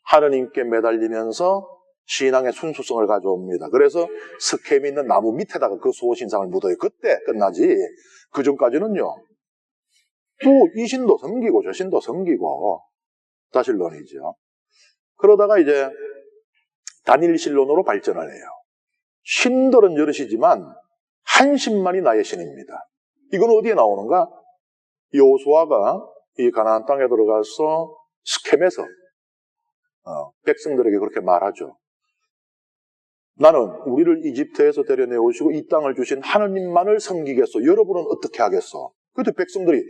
하느님께 매달리면서 신앙의 순수성을 가져옵니다. 그래서 스켐에 있는 나무 밑에다가 그 수호신상을 묻어요. 그때 끝나지. 그 전까지는요. 또 이 신도 섬기고 저 신도 섬기고 다신론이죠. 그러다가 이제 단일신론으로 발전을 해요. 신들은 여럿이지만 한 신만이 나의 신입니다. 이건 어디에 나오는가? 여호수아가 이 가나안 땅에 들어가서 스켐에서 백성들에게 그렇게 말하죠. 나는 우리를 이집트에서 데려내오시고 이 땅을 주신 하느님만을 섬기겠소. 여러분은 어떻게 하겠소? 그때 백성들이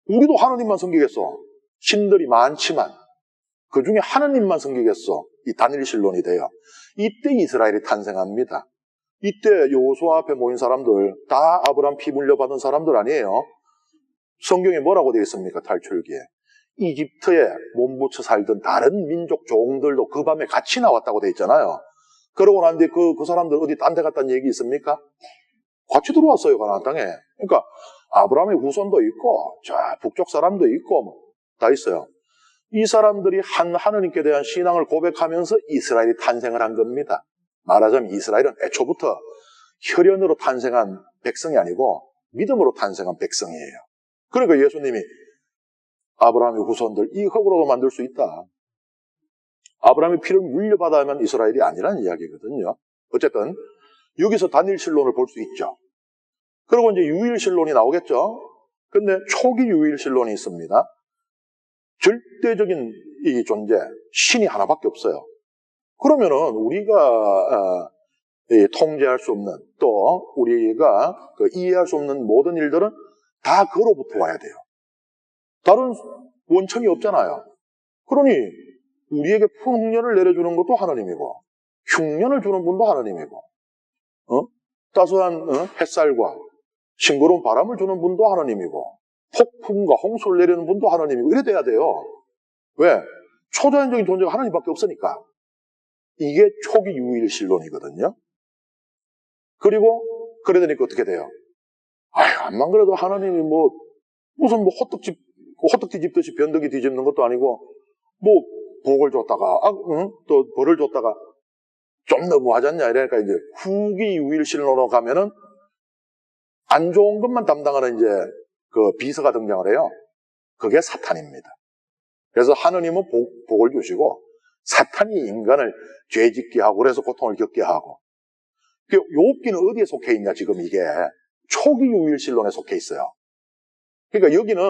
우리도 하느님만 섬기겠소. 신들이 많지만 그 중에 하느님만 섬기겠소. 이 단일신론이 돼요. 이때 이스라엘이 탄생합니다. 이때 여호수아 앞에 모인 사람들 다 아브라함 피 물려받은 사람들 아니에요. 성경에 뭐라고 되어 있습니까? 탈출기에. 이집트에 몸붙여 살던 다른 민족 종들도 그 밤에 같이 나왔다고 되어 있잖아요. 그러고 난 뒤에 그 사람들 어디 딴 데 갔다는 얘기 있습니까? 같이 들어왔어요, 가나안 땅에. 그러니까 아브라함의 후손도 있고 북쪽 사람도 있고 다 있어요. 이 사람들이 하느님께 대한 신앙을 고백하면서 이스라엘이 탄생을 한 겁니다. 말하자면 이스라엘은 애초부터 혈연으로 탄생한 백성이 아니고 믿음으로 탄생한 백성이에요. 그러니까 예수님이 아브라함의 후손들, 이 흙으로도 만들 수 있다. 아브라함의 피를 물려받아야만 이스라엘이 아니라는 이야기거든요. 어쨌든 여기서 단일신론을 볼 수 있죠. 그리고 이제 유일신론이 나오겠죠. 근데 초기 유일신론이 있습니다. 절대적인 이 존재, 신이 하나밖에 없어요. 그러면은 우리가 통제할 수 없는, 또 우리가 이해할 수 없는 모든 일들은 다 그로부터 와야 돼요. 다른 원천이 없잖아요. 그러니 우리에게 풍년을 내려주는 것도 하나님이고, 흉년을 주는 분도 하나님이고, 따스한 햇살과 싱거로운 바람을 주는 분도 하나님이고, 폭풍과 홍수를 내리는 분도 하나님이고, 이래 돼야 돼요. 왜? 초자연적인 존재가 하나님밖에 없으니까. 이게 초기 유일신론이거든요. 그리고 그래 되니까 어떻게 돼요? 아유, 암만 그래도 하나님이 무슨 호떡지 집듯이 변덕이 뒤집는 것도 아니고, 복을 줬다가, 또 벌을 줬다가, 좀 너무하지 않냐? 이러니까 이제 후기 유일신론으로 가면은 안 좋은 것만 담당하는 이제 그 비서가 등장을 해요. 그게 사탄입니다. 그래서 하느님은 복을 주시고, 사탄이 인간을 죄 짓게 하고, 그래서 고통을 겪게 하고. 욥기는 어디에 속해 있냐, 지금 이게. 초기 유일신론에 속해 있어요. 그러니까 여기는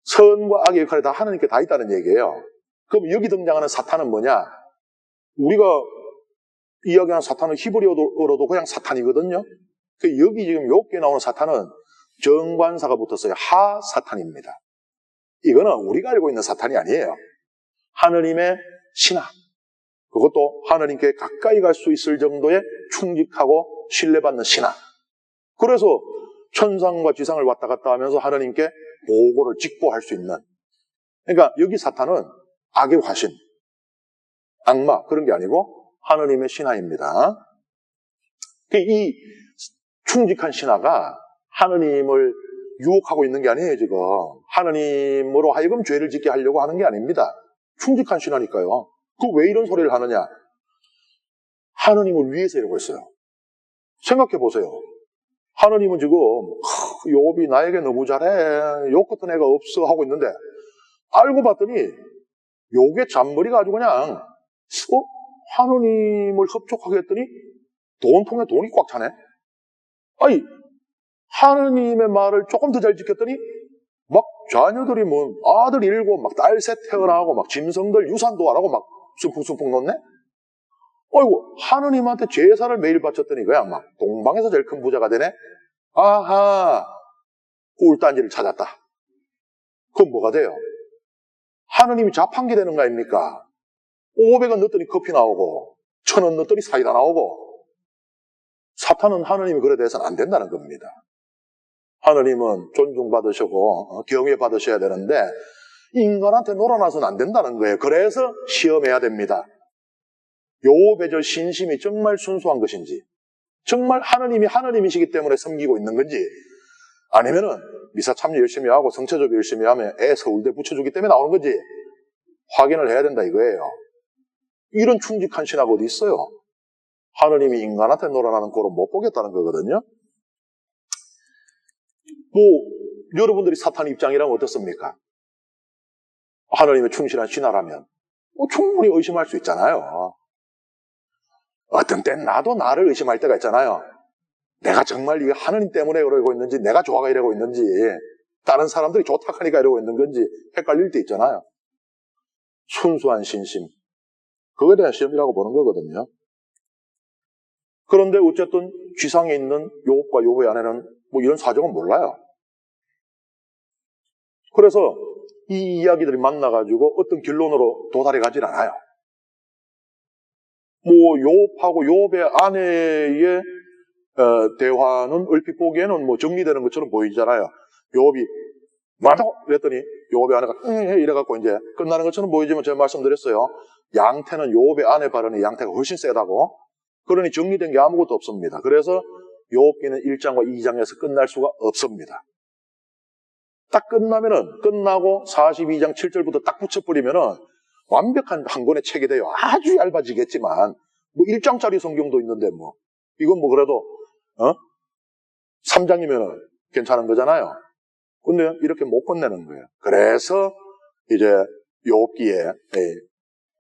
선과 악의 역할이 다 하나님께 다 있다는 얘기예요. 그럼 여기 등장하는 사탄은 뭐냐? 우리가 이야기하는 사탄은 히브리어로도 그냥 사탄이거든요. 여기 지금 욥기에 나오는 사탄은 정관사가 붙었어요. 하사탄입니다. 이거는 우리가 알고 있는 사탄이 아니에요. 하느님의 신하. 그것도 하느님께 가까이 갈 수 있을 정도의 충직하고 신뢰받는 신하. 그래서 천상과 지상을 왔다 갔다 하면서 하느님께 보고를 직보할 수 있는. 그러니까 여기 사탄은 악의 화신, 악마 그런 게 아니고 하느님의 신하입니다. 이 충직한 신하가 하느님을 유혹하고 있는 게 아니에요, 지금. 하느님으로 하여금 죄를 짓게 하려고 하는 게 아닙니다. 충직한 신하니까요. 왜 이런 소리를 하느냐? 하느님을 위해서 이러고 있어요. 생각해 보세요. 하느님은 지금 욥이 나에게 너무 잘해, 욥 같은 애가 없어 하고 있는데, 알고 봤더니 욥의 잔머리가 아주 그냥 하느님을 흡족하게 했더니 돈통에 돈이 꽉 차네. 아니, 하느님의 말을 조금 더 잘 지켰더니 막 자녀들이 아들 7, 막 딸 셋 태어나고 막 짐승들 유산도 안 하고 막 숭풍숭풍 놓네? 어이구, 하느님한테 제사를 매일 바쳤더니 그냥 막 동방에서 제일 큰 부자가 되네? 아하, 꿀단지를 찾았다. 그럼 뭐가 돼요? 하느님이 자판기 되는 거 아닙니까? 500원 넣었더니 커피 나오고 1000원 넣었더니 사이다 나오고. 사탄은 하느님이 그래 돼서는 안 된다는 겁니다. 하느님은 존중받으시고 경외받으셔야 되는데 인간한테 놀아나서는 안 된다는 거예요. 그래서 시험해야 됩니다. 욥의 저 신심이 정말 순수한 것인지, 정말 하느님이 하느님이시기 때문에 섬기고 있는 건지, 아니면은 미사 참여 열심히 하고 성체조비 열심히 하면 애 서울대 붙여주기 때문에 나오는 건지 확인을 해야 된다 이거예요. 이런 충직한 신하가 어디 있어요? 하느님이 인간한테 놀아나는 꼴은 못 보겠다는 거거든요. 여러분들이 사탄 입장이라면 어떻습니까? 하느님의 충실한 신하라면 충분히 의심할 수 있잖아요. 어떤 땐 나도 나를 의심할 때가 있잖아요. 내가 정말 이게 하느님 때문에 이러고 있는지, 내가 좋아가 이러고 있는지, 다른 사람들이 좋다 하니까 이러고 있는 건지 헷갈릴 때 있잖아요. 순수한 신심, 그거에 대한 시험이라고 보는 거거든요. 그런데 어쨌든 지상에 있는 욥과 욥의 아내는 이런 사정은 몰라요. 그래서 이 이야기들이 만나가지고 어떤 결론으로 도달해 가질 않아요. 욥하고 욥의 아내의 대화는 얼핏 보기에는 정리되는 것처럼 보이잖아요. 욥이 뭐라고? 그랬더니 욥의 아내가 이래갖고 이제 끝나는 것처럼 보이지만 제가 말씀드렸어요. 양태는 욥의 아내 발언이 양태가 훨씬 세다고. 그러니 정리된 게 아무것도 없습니다. 그래서 욥기는 1장과 2장에서 끝날 수가 없습니다. 딱 끝나고 42장 7절부터 딱 붙여버리면은 완벽한 한 권의 책이 돼요. 아주 얇아지겠지만 1장짜리 성경도 있는데 이건 그래도 3장이면 괜찮은 거잖아요. 근데 이렇게 못 건네는 거예요. 그래서 이제 욥기에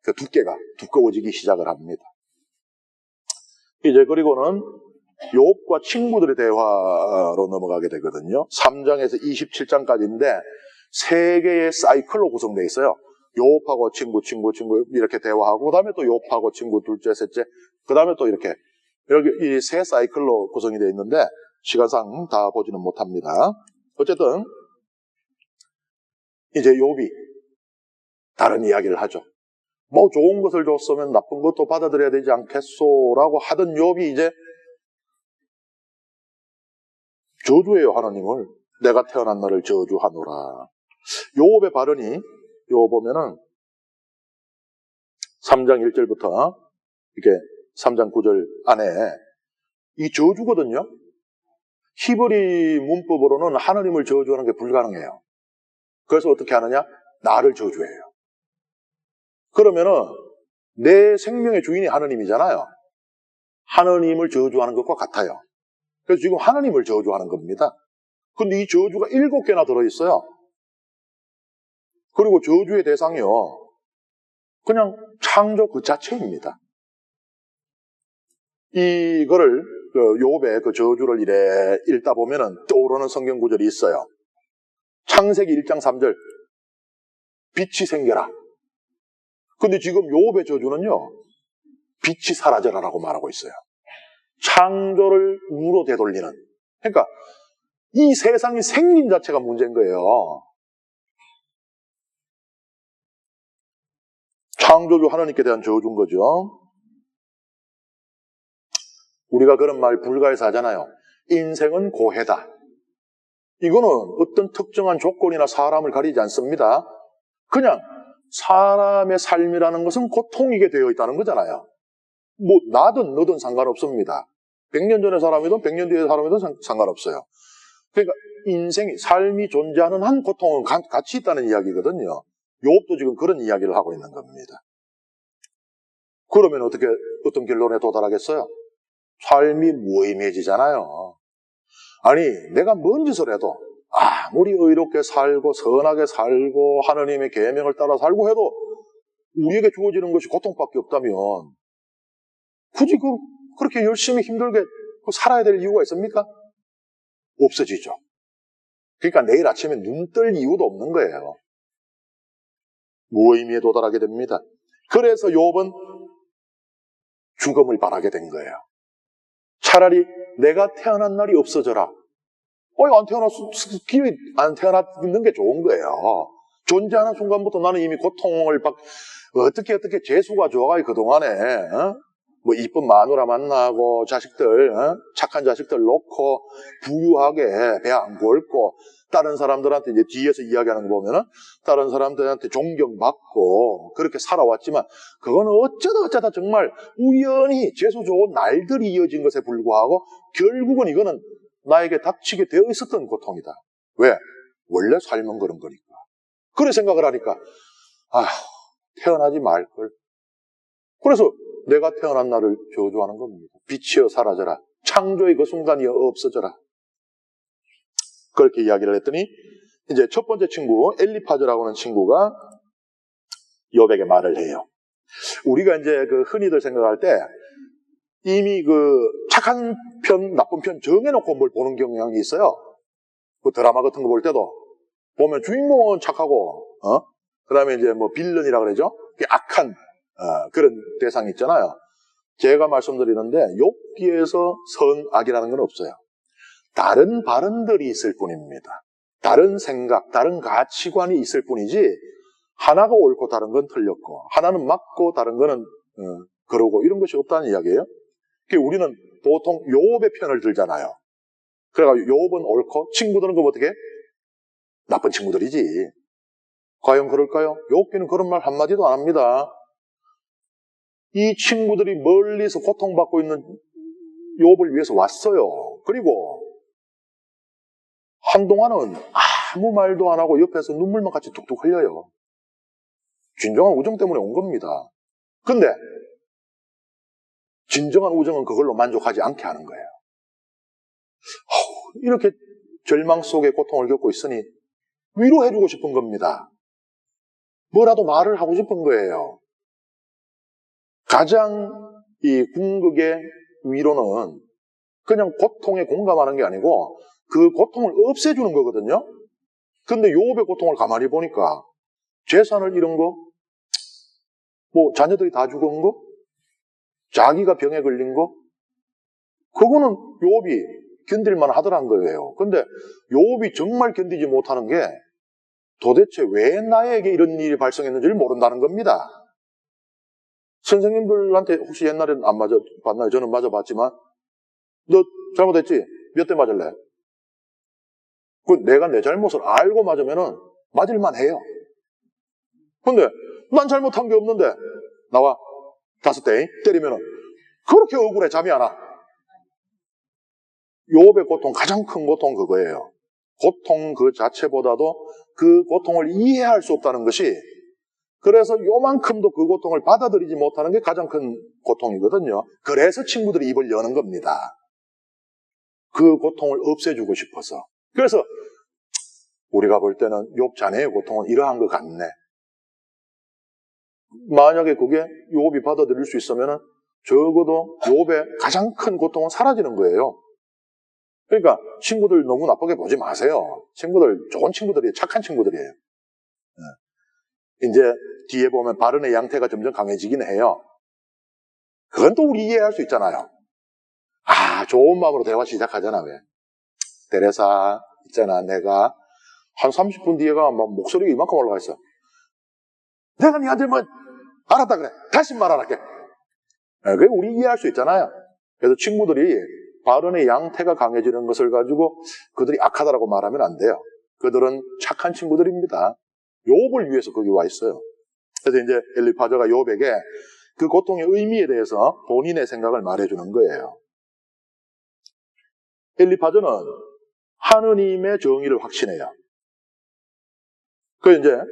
그 두께가 두꺼워지기 시작을 합니다. 이제 그리고는 욥과 친구들의 대화로 넘어가게 되거든요. 3장에서 27장까지인데 3개의 사이클로 구성되어 있어요. 욥하고 친구 이렇게 대화하고, 그 다음에 또 욥하고 친구 둘째, 셋째, 그 다음에 또 이렇게 이 3 사이클로 구성이 되어 있는데 시간상 다 보지는 못합니다. 어쨌든 이제 욥이 다른 이야기를 하죠. 뭐 좋은 것을 줬으면 나쁜 것도 받아들여야 되지 않겠소라고 하던 욥이 이제 저주해요, 하나님을. 내가 태어난 날을 저주하노라. 욥의 발언이 요 보면은 3장 1절부터 이렇게 3장 9절 안에 이 저주거든요. 히브리 문법으로는 하나님을 저주하는 게 불가능해요. 그래서 어떻게 하느냐? 나를 저주해요. 그러면은 내 생명의 주인이 하나님이잖아요. 하나님을 저주하는 것과 같아요. 그래서 지금 하나님을 저주하는 겁니다. 근데 이 저주가 7개나 들어있어요. 그리고 저주의 대상이요, 그냥 창조 그 자체입니다. 이거를 욥의 그 저주를 이래 읽다 보면은 떠오르는 성경 구절이 있어요. 창세기 1장 3절, 빛이 생겨라. 근데 지금 욥의 저주는요, 빛이 사라져라라고 말하고 있어요. 창조를 우로 되돌리는. 그러니까 이 세상이 생긴 자체가 문제인 거예요. 창조주 하나님께 대한 저주인 거죠. 우리가 그런 말 불가에서 하잖아요. 인생은 고해다. 이거는 어떤 특정한 조건이나 사람을 가리지 않습니다. 그냥 사람의 삶이라는 것은 고통이게 되어 있다는 거잖아요. 뭐 나든 너든 상관없습니다. 100년 전의 사람이든 100년 뒤의 사람이든 상관없어요. 그러니까 인생이, 삶이 존재하는 한 고통은 같이 있다는 이야기거든요. 욥도 지금 그런 이야기를 하고 있는 겁니다. 그러면 어떤 결론에 도달하겠어요? 삶이 무의미해지잖아요. 아니, 내가 뭔 짓을 해도 아무리 의롭게 살고 선하게 살고 하나님의 계명을 따라 살고 해도 우리에게 주어지는 것이 고통밖에 없다면 굳이 그렇게 열심히 힘들게 살아야 될 이유가 있습니까? 없어지죠. 그러니까 내일 아침에 눈 뜰 이유도 없는 거예요. 무의미에 도달하게 됩니다. 그래서 욥은 죽음을 바라게 된 거예요. 차라리 내가 태어난 날이 없어져라. 기회 안 태어났는 게 좋은 거예요. 존재하는 순간부터 나는 이미 고통을 어떻게 재수가 좋아가지고 그동안에 뭐 이쁜 마누라 만나고 자식들, 착한 자식들 놓고 부유하게 배 안 곪고 다른 사람들한테 이제 뒤에서 이야기하는 거 보면은 다른 사람들한테 존경받고 그렇게 살아왔지만 그거는 어쩌다 정말 우연히 재수 좋은 날들이 이어진 것에 불구하고 결국은 이거는 나에게 닥치게 되어 있었던 고통이다. 왜? 원래 삶은 그런 거니까. 그래 생각을 하니까 태어나지 말걸. 그래서 내가 태어난 날을 저주하는 겁니다. 빛이여 사라져라. 창조의 그 순간이 없어져라. 그렇게 이야기를 했더니 이제 첫 번째 친구 엘리파즈라고 하는 친구가 욥에게 말을 해요. 우리가 이제 흔히들 생각할 때 이미 착한 편, 나쁜 편 정해놓고 뭘 보는 경향이 있어요. 드라마 같은 거 볼 때도 보면 주인공은 착하고, 그 다음에 이제 뭐 빌런이라 그러죠. 악한, 그런 대상이 있잖아요. 제가 말씀드리는데, 욥기에서 선악이라는 건 없어요. 다른 발언들이 있을 뿐입니다. 다른 생각, 다른 가치관이 있을 뿐이지, 하나가 옳고 다른 건 틀렸고, 하나는 맞고 다른 거는, 그러고, 이런 것이 없다는 이야기예요. 우리는 보통 욥의 편을 들잖아요. 그래가지고 욥은 옳고 친구들은 어떻게? 나쁜 친구들이지. 과연 그럴까요? 욥기는 그런 말 한마디도 안 합니다. 이 친구들이 멀리서 고통받고 있는 욥을 위해서 왔어요. 그리고 한동안은 아무 말도 안 하고 옆에서 눈물만 같이 툭툭 흘려요. 진정한 우정 때문에 온 겁니다. 근데 진정한 우정은 그걸로 만족하지 않게 하는 거예요. 이렇게 절망 속에 고통을 겪고 있으니 위로해주고 싶은 겁니다. 뭐라도 말을 하고 싶은 거예요. 가장 이 궁극의 위로는 그냥 고통에 공감하는 게 아니고 그 고통을 없애주는 거거든요. 근데 욥의 고통을 가만히 보니까 재산을 잃은 거, 뭐 자녀들이 다 죽은 거, 자기가 병에 걸린 거, 그거는 욥이 견딜만 하더란 거예요. 근데 욥이 정말 견디지 못하는 게 도대체 왜 나에게 이런 일이 발생했는지를 모른다는 겁니다. 선생님들한테 혹시 옛날에는 안 맞아봤나요? 저는 맞아봤지만 너 잘못했지? 몇 대 맞을래? 그 내가 내 잘못을 알고 맞으면은 맞을만 해요. 근데 난 잘못한 게 없는데 나와 5대 때리면은 그렇게 억울해 잠이 안 와. 욥의 고통, 가장 큰 고통 그거예요. 고통 그 자체보다도 그 고통을 이해할 수 없다는 것이, 그래서 요만큼도 그 고통을 받아들이지 못하는 게 가장 큰 고통이거든요. 그래서 친구들이 입을 여는 겁니다. 그 고통을 없애주고 싶어서. 그래서 우리가 볼 때는 욥 자네의 고통은 이러한 것 같네. 만약에 그게 욥이 받아들일 수 있으면 적어도 욥의 가장 큰 고통은 사라지는 거예요. 그러니까 친구들 너무 나쁘게 보지 마세요. 친구들 좋은 친구들이에요. 착한 친구들이에요. 이제 뒤에 보면 바른의 양태가 점점 강해지긴 해요. 그건 또 우리 이해할 수 있잖아요. 아, 좋은 마음으로 대화 시작하잖아. 왜? 테레사 있잖아. 내가 한 30분 뒤에 가면 막 목소리가 이만큼 올라가 있어. 내가 니한테 뭐 알았다 그래. 다시 말 안 할게. 그게 우리 이해할 수 있잖아요. 그래서 친구들이 바른의 양태가 강해지는 것을 가지고 그들이 악하다라고 말하면 안 돼요. 그들은 착한 친구들입니다. 욥을 위해서 거기 와 있어요. 그래서 이제 엘리파저가 욥에게 그 고통의 의미에 대해서 본인의 생각을 말해주는 거예요. 엘리파저는 하느님의 정의를 확신해요.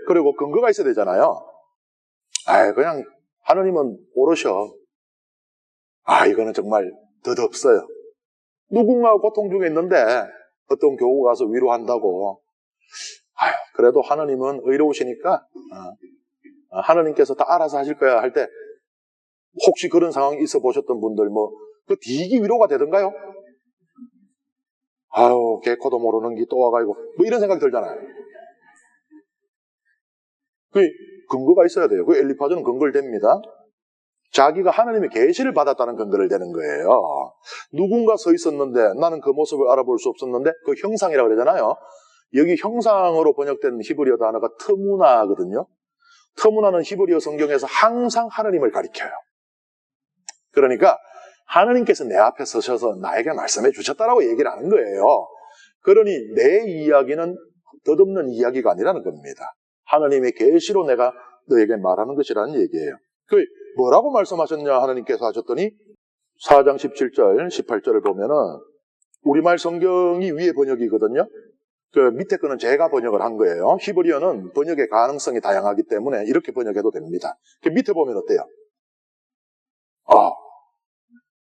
그리고 근거가 있어야 되잖아요. 그냥 하느님은 오르셔. 이거는 정말 덧없어요. 누군가 고통 중에 있는데 어떤 교우 가서 위로한다고. 그래도 하느님은 의로우시니까 하느님께서 다 알아서 하실 거야 할 때, 혹시 그런 상황이 있어 보셨던 분들 그 뒤기 위로가 되던가요? 개코도 모르는 기 또 와가지고 이런 생각이 들잖아요. 그 근거가 있어야 돼요. 그 엘리파저는 근거를 댑니다. 자기가 하나님의 계시를 받았다는 근거를 대는 거예요. 누군가 서 있었는데 나는 그 모습을 알아볼 수 없었는데, 그 형상이라고 그러잖아요. 여기 형상으로 번역된 히브리어 단어가 트무나거든요. 트무나는 히브리어 성경에서 항상 하나님을 가리켜요. 그러니까 하나님께서 내 앞에 서셔서 나에게 말씀해 주셨다라고 얘기를 하는 거예요. 그러니 내 이야기는 덧없는 이야기가 아니라는 겁니다. 하나님의 계시로 내가 너에게 말하는 것이라는 얘기예요. 그 뭐라고 말씀하셨냐 하나님께서 하셨더니 4장 17절 18절을 보면은 우리말 성경이 위에 번역이거든요. 그 밑에 거는 제가 번역을 한 거예요. 히브리어는 번역의 가능성이 다양하기 때문에 이렇게 번역해도 됩니다. 그 밑에 보면 어때요?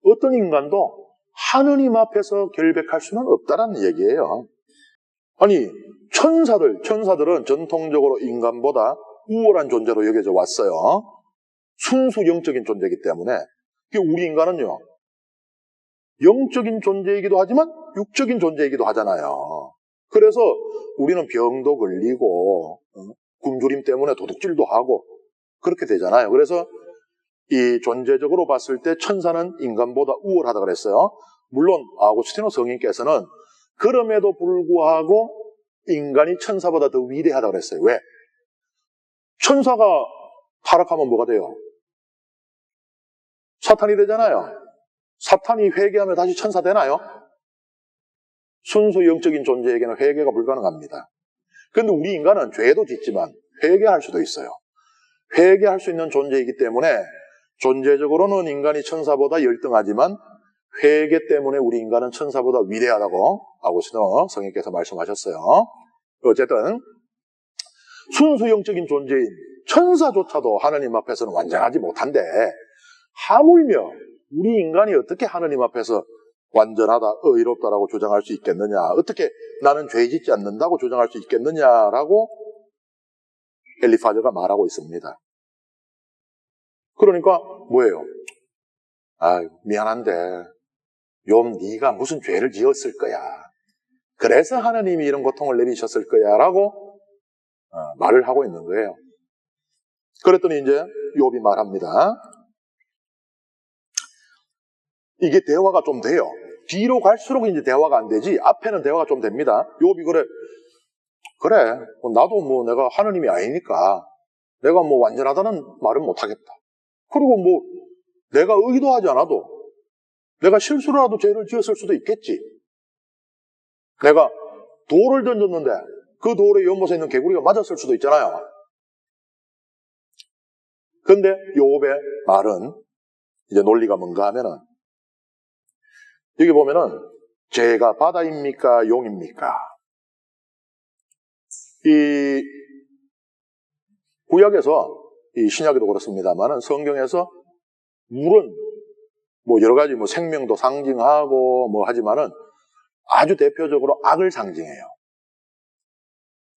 어떤 인간도 하느님 앞에서 결백할 수는 없다라는 얘기예요. 아니, 천사들은 전통적으로 인간보다 우월한 존재로 여겨져 왔어요. 순수 영적인 존재이기 때문에. 우리 인간은요, 영적인 존재이기도 하지만 육적인 존재이기도 하잖아요. 그래서 우리는 병도 걸리고 굶주림 때문에 도둑질도 하고 그렇게 되잖아요. 그래서 이 존재적으로 봤을 때 천사는 인간보다 우월하다 그랬어요. 물론 아고스티노 성인께서는 그럼에도 불구하고 인간이 천사보다 더 위대하다 그랬어요. 왜? 천사가 타락하면 뭐가 돼요? 사탄이 되잖아요. 사탄이 회개하면 다시 천사 되나요? 순수 영적인 존재에게는 회개가 불가능합니다. 그런데 우리 인간은 죄도 짓지만 회개할 수도 있어요. 회개할 수 있는 존재이기 때문에 존재적으로는 인간이 천사보다 열등하지만 회개 때문에 우리 인간은 천사보다 위대하다고 아고스티노 성인께서 말씀하셨어요. 어쨌든 순수 영적인 존재인 천사조차도 하나님 앞에서는 완전하지 못한데 하물며 우리 인간이 어떻게 하나님 앞에서 완전하다, 의롭다라고 주장할 수 있겠느냐? 어떻게 나는 죄 짓지 않는다고 주장할 수 있겠느냐라고 엘리파즈가 말하고 있습니다. 그러니까 뭐예요? 미안한데 ዮም 네가 무슨 죄를 지었을 거야. 그래서 하나님이 이런 고통을 내리셨을 거야 라고 말을 하고 있는 거예요. 그랬더니 이제 욥이 말합니다. 이게 대화가 좀 돼요. 뒤로 갈수록 이제 대화가 안 되지 앞에는 대화가 좀 됩니다. 욥이 그래 나도 뭐 내가 하느님이 아니니까 내가 뭐 완전하다는 말은 못하겠다. 그리고 뭐 내가 의도하지 않아도 내가 실수라도 죄를 지었을 수도 있겠지. 내가 돌을 던졌는데 그 돌의 연못에 있는 개구리가 맞았을 수도 있잖아요. 근데 욥의 말은 이제 논리가 뭔가 하면은 여기 보면은 죄가 바다입니까 용입니까? 이 구약에서 이 신약에도 그렇습니다만은 성경에서 물은 뭐 여러 가지 뭐 생명도 상징하고 뭐 하지만은 아주 대표적으로 악을 상징해요.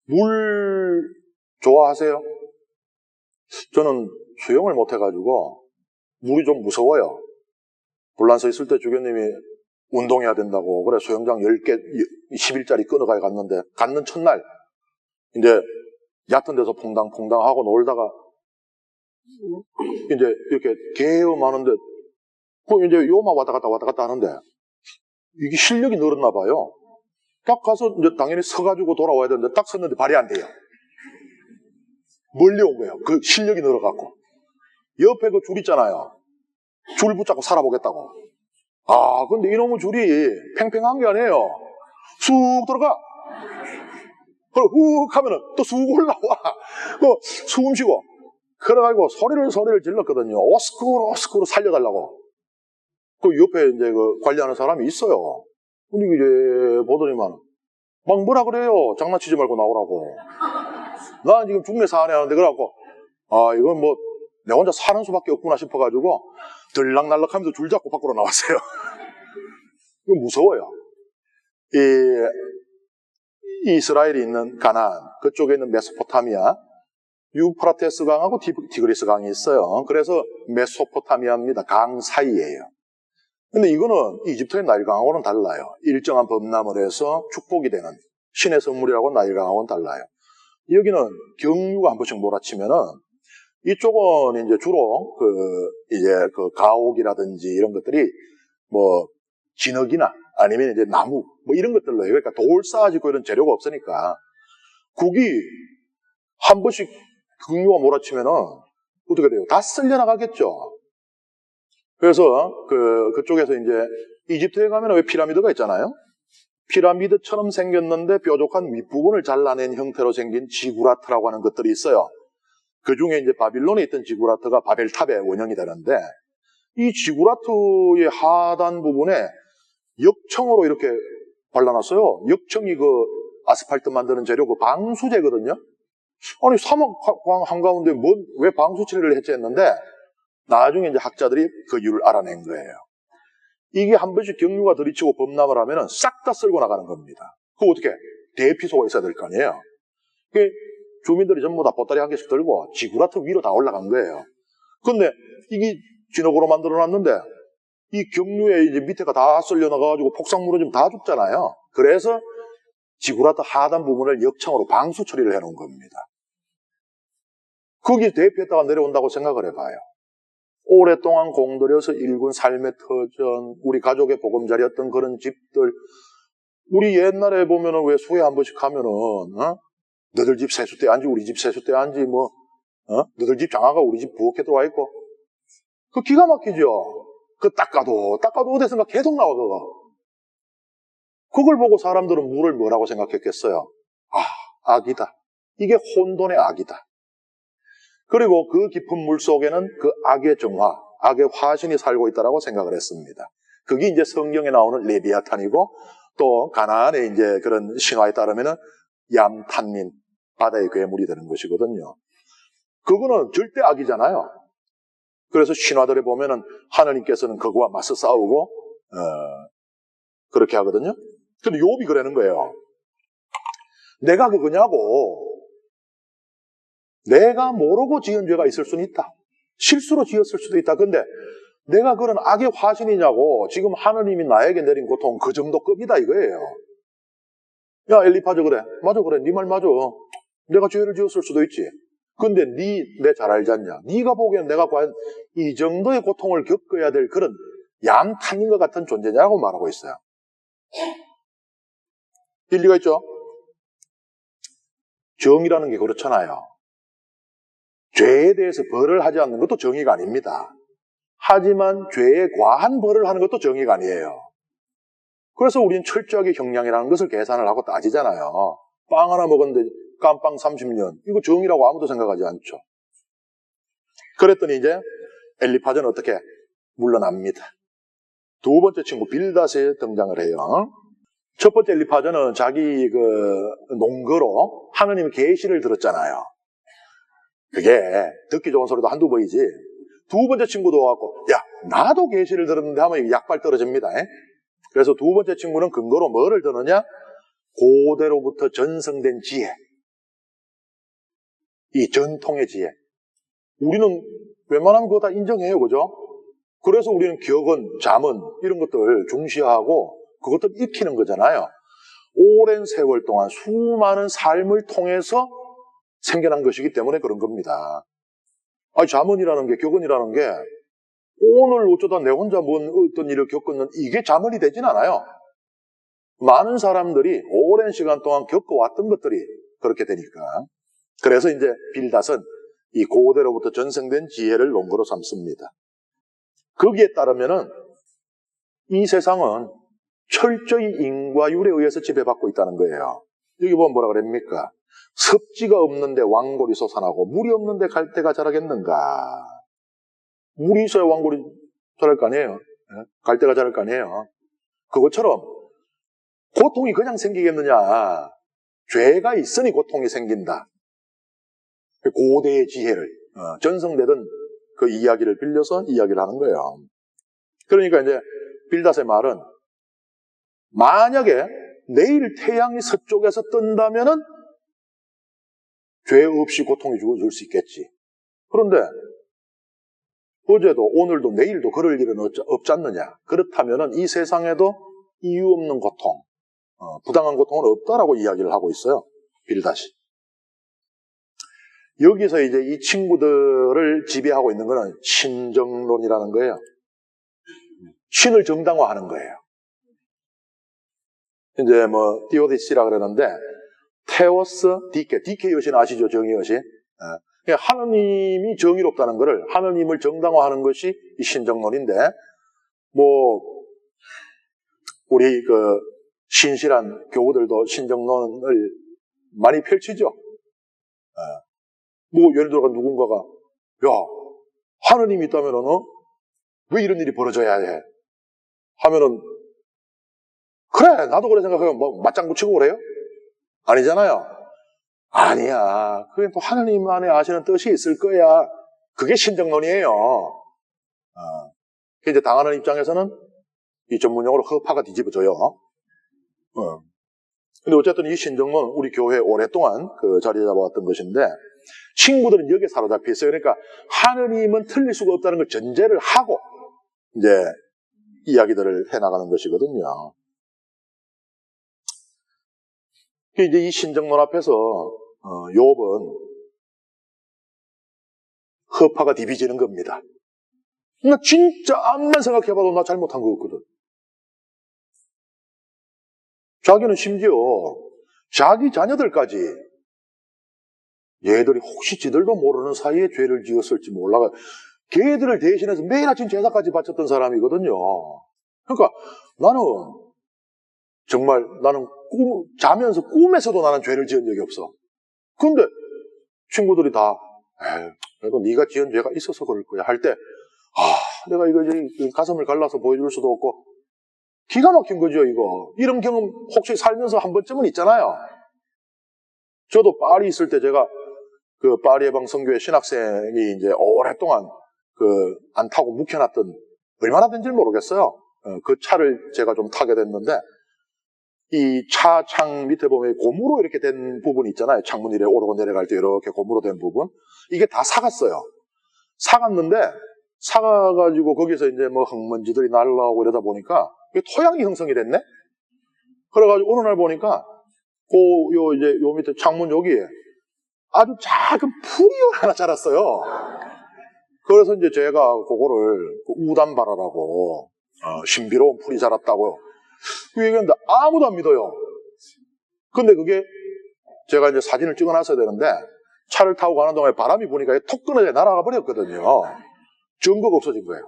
물 좋아하세요? 저는 수영을 못 해가지고 물이 좀 무서워요. 불란서 있을 때 주교님이 운동해야 된다고 그래 수영장 10개 10일짜리 끊어가 갔는데 갔는 첫날 이제 얕은 데서 퐁당퐁당 하고 놀다가 이제 이렇게 개엄하는데 이제 요만 왔다 갔다 하는데 이게 실력이 늘었나 봐요. 딱 가서 이제 당연히 서가지고 돌아와야 되는데 딱 섰는데 발이 안 돼요. 멀리 온 거예요. 그 실력이 늘어갖고. 옆에 그 줄 있잖아요. 줄 붙잡고 살아보겠다고. 근데 이놈의 줄이 팽팽한 게 아니에요. 쑥 들어가. 그리고 훅 하면은 또 쑥 올라와. 숨 쉬고. 그래가지고 소리를 질렀거든요. 오스쿠로 살려달라고. 그 옆에 이제 그 관리하는 사람이 있어요. 근데 이제 보더니만 막 뭐라 그래요. 장난치지 말고 나오라고. 나 지금 중매 사안에 하는데 그래갖고 이건 뭐 내 혼자 사는 수밖에 없구나 싶어가지고 들락날락하면서 줄 잡고 밖으로 나왔어요. 이거 무서워요. 이스라엘이 있는 가나안 그쪽에 있는 메소포타미아 유프라테스 강하고 티그리스 강이 있어요. 그래서 메소포타미아입니다. 강 사이예요. 근데 이거는 이집트의 나일강하고는 달라요. 일정한 범람을 해서 축복이 되는 신의 선물이라고 나일강하고는 달라요. 여기는 경류가 한 번씩 몰아치면은 이쪽은 이제 주로 그 가옥이라든지 이런 것들이 뭐 진흙이나 아니면 이제 나무 뭐 이런 것들로 해요. 그러니까 돌 쌓아지고 이런 재료가 없으니까 국이 한 번씩 경류가 몰아치면은 어떻게 돼요? 다 쓸려 나가겠죠. 그래서 그쪽에서 이제 이집트에 가면 왜 피라미드가 있잖아요. 피라미드처럼 생겼는데 뾰족한 윗부분을 잘라낸 형태로 생긴 지구라트라고 하는 것들이 있어요. 그 중에 이제 바빌론에 있던 지구라트가 바벨탑의 원형이 되는데 이 지구라트의 하단 부분에 역청으로 이렇게 발라놨어요. 역청이 그 아스팔트 만드는 재료 그 방수제거든요. 아니 사막 한가운데 왜 방수 처리를 했지 했는데 나중에 이제 학자들이 그 이유를 알아낸 거예요. 이게 한 번씩 경류가 들이치고 범람을 하면은 싹 다 쓸고 나가는 겁니다. 그거 어떻게? 대피소가 있어야 될 거 아니에요. 주민들이 전부 다 보따리 한 개씩 들고 지구라트 위로 다 올라간 거예요. 근데 이게 진흙으로 만들어 놨는데 이 경류에 이제 밑에가 다 쓸려 나가가지고 폭삭 무너지면 다 죽잖아요. 그래서 지구라트 하단 부분을 역청으로 방수 처리를 해놓은 겁니다. 거기 대피했다가 내려온다고 생각을 해봐요. 오랫동안 공들여서 일군 삶의 터전, 우리 가족의 보금자리였던 그런 집들, 우리 옛날에 보면은 왜 수해 한 번씩 하면은, 너들 집 세수 때 앉지, 우리 집 세수 때 앉지, 너들 집 장화가 우리 집 부엌에 들어와 있고, 그 기가 막히죠? 그 닦아도 어디선가 계속 나와, 그거. 그걸 보고 사람들은 물을 뭐라고 생각했겠어요? 악이다. 이게 혼돈의 악이다. 그리고 그 깊은 물 속에는 그 악의 정화, 악의 화신이 살고 있다라고 생각을 했습니다. 그게 이제 성경에 나오는 레비아탄이고 또 가나안의 이제 그런 신화에 따르면은 얌탄민, 바다의 괴물이 되는 것이거든요. 그거는 절대 악이잖아요. 그래서 신화들에 보면은 하나님께서는 그거와 맞서 싸우고 그렇게 하거든요. 근데 욥이 그러는 거예요. 내가 그거냐고. 내가 모르고 지은 죄가 있을 수는 있다. 실수로 지었을 수도 있다. 근데 내가 그런 악의 화신이냐고. 지금 하느님이 나에게 내린 고통 그 정도 급이다 이거예요. 야 엘리파즈 그래. 맞아 그래. 네 말 맞아. 내가 죄를 지었을 수도 있지. 근데 내 잘 알지 않냐. 네가 보기엔 내가 과연 이 정도의 고통을 겪어야 될 그런 얌탄인것 같은 존재냐고 말하고 있어요. 일리가 있죠? 정의라는 게 그렇잖아요. 죄에 대해서 벌을 하지 않는 것도 정의가 아닙니다. 하지만 죄에 과한 벌을 하는 것도 정의가 아니에요. 그래서 우리는 철저하게 형량이라는 것을 계산을 하고 따지잖아요. 빵 하나 먹었는데 깜빵 30년. 이거 정의라고 아무도 생각하지 않죠. 그랬더니 이제 엘리파즈는 어떻게 물러납니다. 두 번째 친구 빌닷에 등장을 해요. 첫 번째 엘리파즈는 자기 농거로 하느님의 계시를 들었잖아요. 그게 듣기 좋은 소리도 한두 번이지. 두 번째 친구도 와갖고 야 나도 계시를 들었는데 하면 약발 떨어집니다. 그래서 두 번째 친구는 근거로 뭐를 드느냐? 고대로부터 전승된 지혜. 이 전통의 지혜. 우리는 웬만하면 그거 다 인정해요. 그죠? 그래서 우리는 격언, 잠언 이런 것들 중시하고 그것들 익히는 거잖아요. 오랜 세월 동안 수많은 삶을 통해서 생겨난 것이기 때문에 그런 겁니다. 잠언이라는 게, 격언이라는 게 오늘 어쩌다 내 혼자 어떤 일을 겪었는 이게 잠언이 되진 않아요. 많은 사람들이 오랜 시간 동안 겪어왔던 것들이 그렇게 되니까. 그래서 이제 빌닷은 이 고대로부터 전생된 지혜를 논거로 삼습니다. 거기에 따르면은 이 세상은 철저히 인과율에 의해서 지배받고 있다는 거예요. 여기 보면 뭐라 그럽니까? 습지가 없는데 왕골이 솟아나고 물이 없는데 갈대가 자라겠는가? 물이 있어야 왕골이 자랄 거 아니에요. 갈대가 자랄 거 아니에요. 그것처럼 고통이 그냥 생기겠느냐? 죄가 있으니 고통이 생긴다. 고대의 지혜를 전성되던 그 이야기를 빌려서 이야기를 하는 거예요. 그러니까 이제 빌닷의 말은 만약에 내일 태양이 서쪽에서 뜬다면은 죄 없이 고통이 주어질 수 있겠지. 그런데 어제도 오늘도 내일도 그럴 일은 없지 않느냐. 그렇다면은 이 세상에도 이유 없는 고통, 부당한 고통은 없다라고 이야기를 하고 있어요. 빌닷이. 여기서 이제 이 친구들을 지배하고 있는 거는 신정론이라는 거예요. 신을 정당화하는 거예요. 이제 디오디시라 그러는데 테오스 디케 여신 아시죠? 정의 여신. 하느님이 정의롭다는 것을 하느님을 정당화하는 것이 이 신정론인데 우리 신실한 교우들도 신정론을 많이 펼치죠. 예를 들어 누군가가 야 하느님이 있다면은 왜 이런 일이 벌어져야 해? 하면은 그래 나도 그래 생각하면 맞장구 치고 그래요? 아니잖아요. 아니야. 그게 또 하느님만의 아시는 뜻이 있을 거야. 그게 신정론이에요. 이제 당하는 입장에서는 이 전문용어로 허파가 뒤집어져요. 근데 어쨌든 이 신정론 우리 교회에 오랫동안 자리 잡아왔던 것인데 친구들은 여기에 사로잡혀 있어요. 그러니까 하느님은 틀릴 수가 없다는 걸 전제를 하고 이제 이야기들을 해나가는 것이거든요. 이제 이 신정론 앞에서 욥은 허파가 디비지는 겁니다. 나 진짜 암만 생각해봐도 나 잘못한 거 없거든. 자기는 심지어 자기 자녀들까지 얘들이 혹시 지들도 모르는 사이에 죄를 지었을지 몰라가 걔들을 대신해서 매일 아침 제사까지 바쳤던 사람이거든요. 그러니까 나는 자면서 꿈에서도 나는 죄를 지은 적이 없어. 근데 친구들이 다 그래도 네가 지은 죄가 있어서 그럴 거야 할 때 내가 이거 가슴을 갈라서 보여줄 수도 없고 기가 막힌 거죠 이거. 이런 경험 혹시 살면서 한 번쯤은 있잖아요. 저도 파리 있을 때 제가 파리 해방 선교회 신학생이 이제 오랫동안 안 타고 묵혀놨던 얼마나 된지 모르겠어요. 그 차를 제가 좀 타게 됐는데 이 차 창 밑에 보면 고무로 이렇게 된 부분이 있잖아요. 창문 이렇게 오르고 내려갈 때 이렇게 고무로 된 부분. 이게 다 삭았어요. 삭았는데 삭아가지고 거기서 이제 뭐 흙먼지들이 날라오고 이러다 보니까 이게 토양이 형성이 됐네? 그래가지고 어느 날 보니까 요 밑에 창문 여기에 아주 작은 풀이 하나 자랐어요. 그래서 이제 제가 그거를 우담바라라고 신비로운 풀이 자랐다고 그 얘기했는데 아무도 안 믿어요. 근데 그게 제가 이제 사진을 찍어놨어야 되는데 차를 타고 가는 동안에 바람이 부니까 톡 끊어져 날아가 버렸거든요. 증거가 없어진 거예요.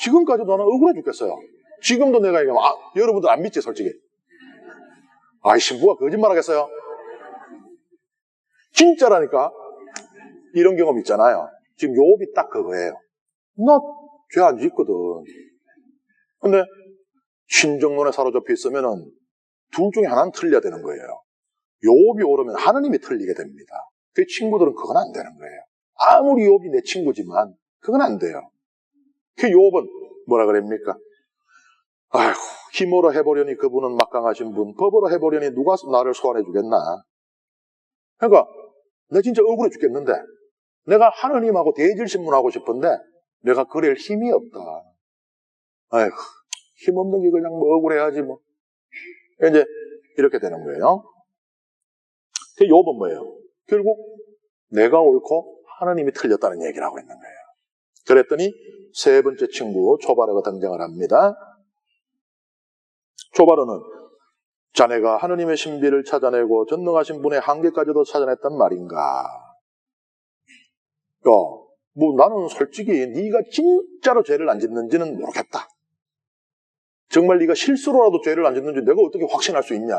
지금까지도 나는 억울해 죽겠어요. 지금도 내가 얘기하면 여러분들 안 믿지 솔직히. 신부가 거짓말 하겠어요? 진짜라니까. 이런 경험 있잖아요. 지금 욥이 딱 그거예요. 나 죄 안 짓거든. 근데 신정론에 사로잡혀 있으면은 둘 중에 하나는 틀려야 되는 거예요. 욥이 오르면 하느님이 틀리게 됩니다. 그 친구들은 그건 안 되는 거예요. 아무리 욥이 내 친구지만 그건 안 돼요. 그 욥은 뭐라 그럽니까? 아이고, 힘으로 해보려니 그분은 막강하신 분, 법으로 해보려니 누가 나를 소환해 주겠나? 그러니까 내 진짜 억울해 죽겠는데 내가 하느님하고 대질신문하고 싶은데 내가 그럴 힘이 없다. 아이고, 힘없는 게 그냥 뭐 억울해야지 뭐. 이제 이렇게 되는 거예요. 그 욥은 뭐예요? 결국 내가 옳고 하느님이 틀렸다는 얘기를 하고 있는 거예요. 그랬더니 세 번째 친구 조바르가 등장을 합니다. 조바르는 자네가 하느님의 신비를 찾아내고 전능하신 분의 한계까지도 찾아냈단 말인가? 뭐 나는 솔직히 네가 진짜로 죄를 안 짓는지는 모르겠다. 정말 네가 실수로라도 죄를 안 짓는지 내가 어떻게 확신할 수 있냐?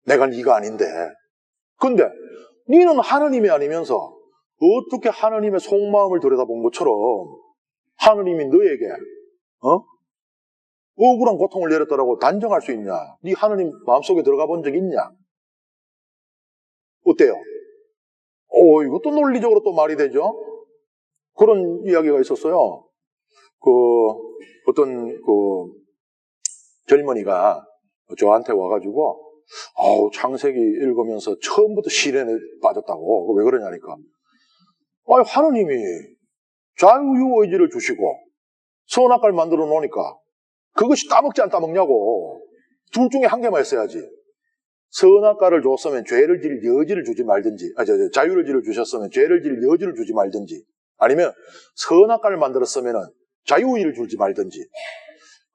내가 네가 아닌데. 근데 네는 하느님이 아니면서 어떻게 하느님의 속마음을 들여다본 것처럼 하느님이 너에게 억울한 고통을 내렸다라고 단정할 수 있냐? 네 하느님 마음속에 들어가 본 적 있냐? 어때요? 이것도 논리적으로 또 말이 되죠? 그런 이야기가 있었어요. 어떤 젊은이가 저한테 와가지고 창세기 읽으면서 처음부터 시련에 빠졌다고. 왜 그러냐니까. 하느님이 자유의지를 주시고 선악과를 만들어 놓으니까 그것이 따먹지 안 따먹냐고. 둘 중에 한 개만 했어야지. 선악과를 줬으면 죄를 질 여지를 주지 말든지, 자유의지를 주셨으면 죄를 질 여지를 주지 말든지, 아니면 선악과를 만들었으면 자유의지를 주지 말든지.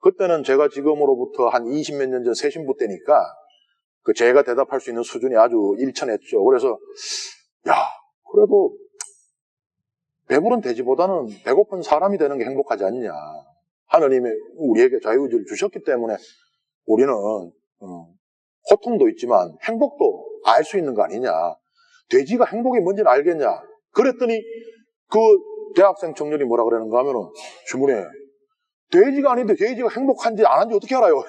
그때는 제가 지금으로부터 한 20몇 년 전 새신부 때니까 제가 대답할 수 있는 수준이 아주 일천했죠. 그래서 그래도 배부른 돼지보다는 배고픈 사람이 되는 게 행복하지 않냐. 하느님이 우리에게 자유의지를 주셨기 때문에 우리는 고통도 있지만 행복도 알 수 있는 거 아니냐. 돼지가 행복이 뭔지는 알겠냐. 그랬더니 그 대학생 청년이 뭐라 그러는가 하면은 주문에 돼지가 아닌데 돼지가 행복한지 안 한지 어떻게 알아요?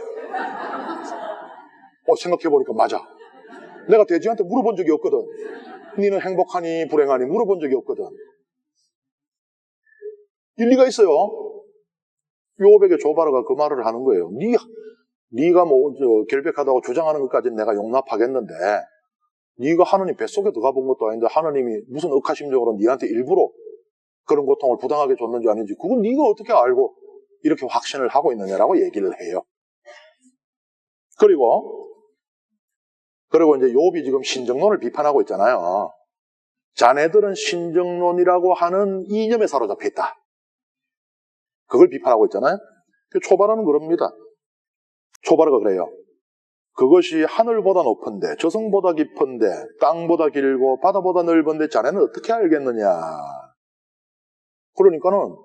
생각해보니까 맞아. 내가 돼지한테 물어본 적이 없거든. 니는 행복하니 불행하니 물어본 적이 없거든. 일리가 있어요. 욥에게 조바르가 그 말을 하는 거예요. 네가 결백하다고 주장하는 것까지는 내가 용납하겠는데 네가 하느님 뱃속에 들어가 본 것도 아닌데 하느님이 무슨 억하심적으로 네한테 일부러 그런 고통을 부당하게 줬는지 아닌지 그건 네가 어떻게 알고 이렇게 확신을 하고 있느냐라고 얘기를 해요. 그리고 이제 욥이 지금 신정론을 비판하고 있잖아요. 자네들은 신정론이라고 하는 이념에 사로잡혀 있다. 그걸 비판하고 있잖아요. 초바르는 그럽니다. 초바르가 그래요. 그것이 하늘보다 높은데 저승보다 깊은데 땅보다 길고 바다보다 넓은데 자네는 어떻게 알겠느냐. 그러니까는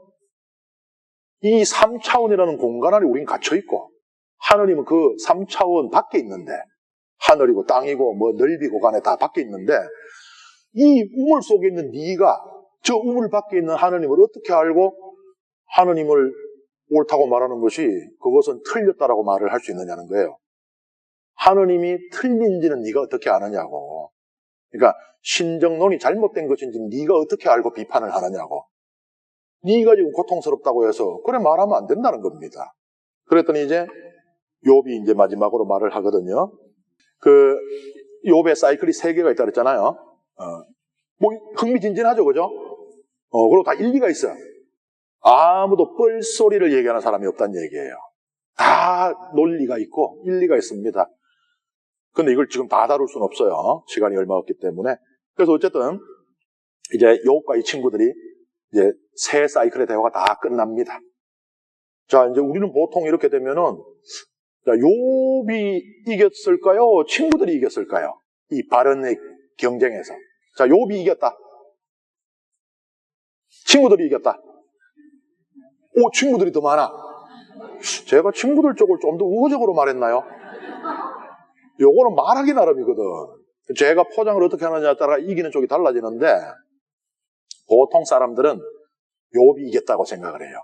이 3차원이라는 공간 안에 우린 갇혀있고 하느님은 그 3차원 밖에 있는데 하늘이고 땅이고 뭐 넓이고 간에 다 밖에 있는데 이 우물 속에 있는 네가 저 우물 밖에 있는 하느님을 어떻게 알고 하느님을 옳다고 말하는 것이 그것은 틀렸다라고 말을 할 수 있느냐는 거예요. 하느님이 틀린지는 네가 어떻게 아느냐고. 그러니까 신정론이 잘못된 것인지 네가 어떻게 알고 비판을 하느냐고. 네가 지금 고통스럽다고 해서 그래 말하면 안 된다는 겁니다. 그랬더니 이제 욥이 이제 마지막으로 말을 하거든요. 그 욥의 사이클이 3개가 있다 그랬잖아요. 뭐 흥미진진하죠, 그죠? 그리고 다 일리가 있어요. 아무도 뻘소리를 얘기하는 사람이 없다는 얘기예요. 다 논리가 있고 일리가 있습니다. 근데 이걸 지금 다 다룰 수는 없어요. 시간이 얼마 없기 때문에. 그래서 어쨌든 이제 욥과 이 친구들이 이제 새 사이클의 대화가 다 끝납니다. 자, 이제 우리는 보통 이렇게 되면은 자, 욥이 이겼을까요? 친구들이 이겼을까요? 이 발언의 경쟁에서. 자, 욥이 이겼다. 친구들이 이겼다. 오, 친구들이 더 많아. 제가 친구들 쪽을 좀 더 우호적으로 말했나요? 요거는 말하기 나름이거든. 제가 포장을 어떻게 하느냐에 따라 이기는 쪽이 달라지는데 보통 사람들은 욥이 이겼다고 생각을 해요.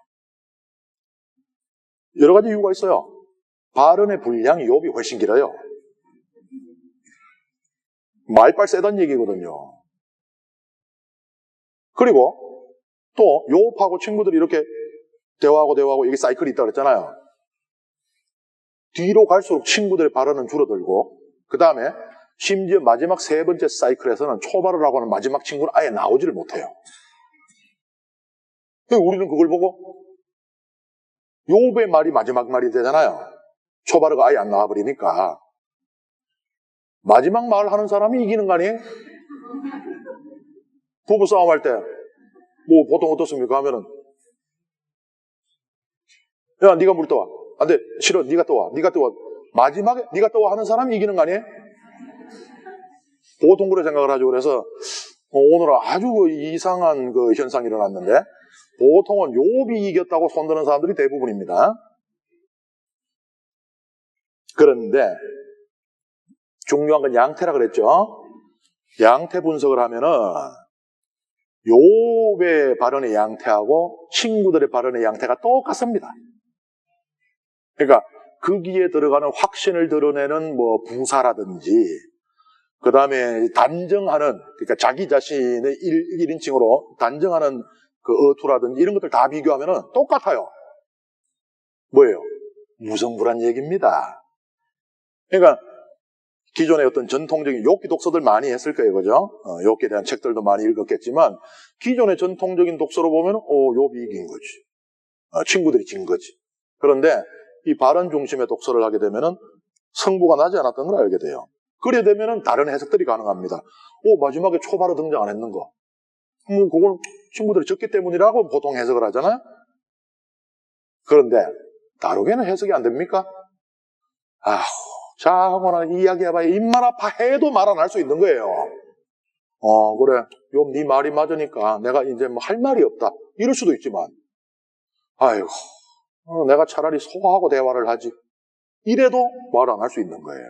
여러 가지 이유가 있어요. 발언의 분량이 욥이 훨씬 길어요. 말빨 세단 얘기거든요. 그리고 또 욥하고 친구들이 이렇게 대화하고 이게 사이클이 있다고 그랬잖아요. 뒤로 갈수록 친구들의 발언은 줄어들고 그 다음에 심지어 마지막 3번째 사이클에서는 초발을 하고 하는 마지막 친구는 아예 나오지를 못해요. 우리는 그걸 보고 욥의 말이 마지막 말이 되잖아요. 초발을 아예 안 나와버리니까 마지막 말 하는 사람이 이기는 거 아니에요? 부부싸움 할 때 뭐 보통 어떻습니까 하면은 야 네가 물 떠와. 안 돼. 싫어. 네가 떠와. 네가 떠와. 마지막에 네가 떠와 하는 사람이 이기는 거 아니에요? 보통 그렇게 생각을 하죠. 그래서 오늘 아주 이상한 그 현상이 일어났는데 보통은 욥이 이겼다고 손드는 사람들이 대부분입니다. 그런데 중요한 건 양태라 그랬죠. 양태 분석을 하면은 욥의 발언의 양태하고 친구들의 발언의 양태가 똑같습니다. 그러니까 거기에 들어가는 확신을 드러내는 뭐 부사라든지 그 다음에 단정하는 그러니까 자기 자신의 1인칭으로 단정하는 그 어투라든지 이런 것들 다 비교하면은 똑같아요. 뭐예요? 무성부란 얘기입니다. 그러니까 기존의 어떤 전통적인 욥기 독서들 많이 했을 거예요, 그죠? 욥기에 대한 책들도 많이 읽었겠지만 기존의 전통적인 독서로 보면 욥이 이긴 거지. 친구들이 진 거지. 그런데 이 발언 중심의 독서를 하게 되면은 승부가 나지 않았던 걸 알게 돼요. 그래 되면은 다른 해석들이 가능합니다. 마지막에 초바로 등장 안 했는 거. 그걸 친구들이 졌기 때문이라고 보통 해석을 하잖아요. 그런데 다르게는 해석이 안 됩니까? 자, 하고는 이야기해봐야 입만 아파 해도 말 안 할 수 있는 거예요. 그래. 욥 네 말이 맞으니까 내가 이제 뭐 할 말이 없다. 이럴 수도 있지만, 아이고, 내가 차라리 소하고 대화를 하지. 이래도 말 안 할 수 있는 거예요.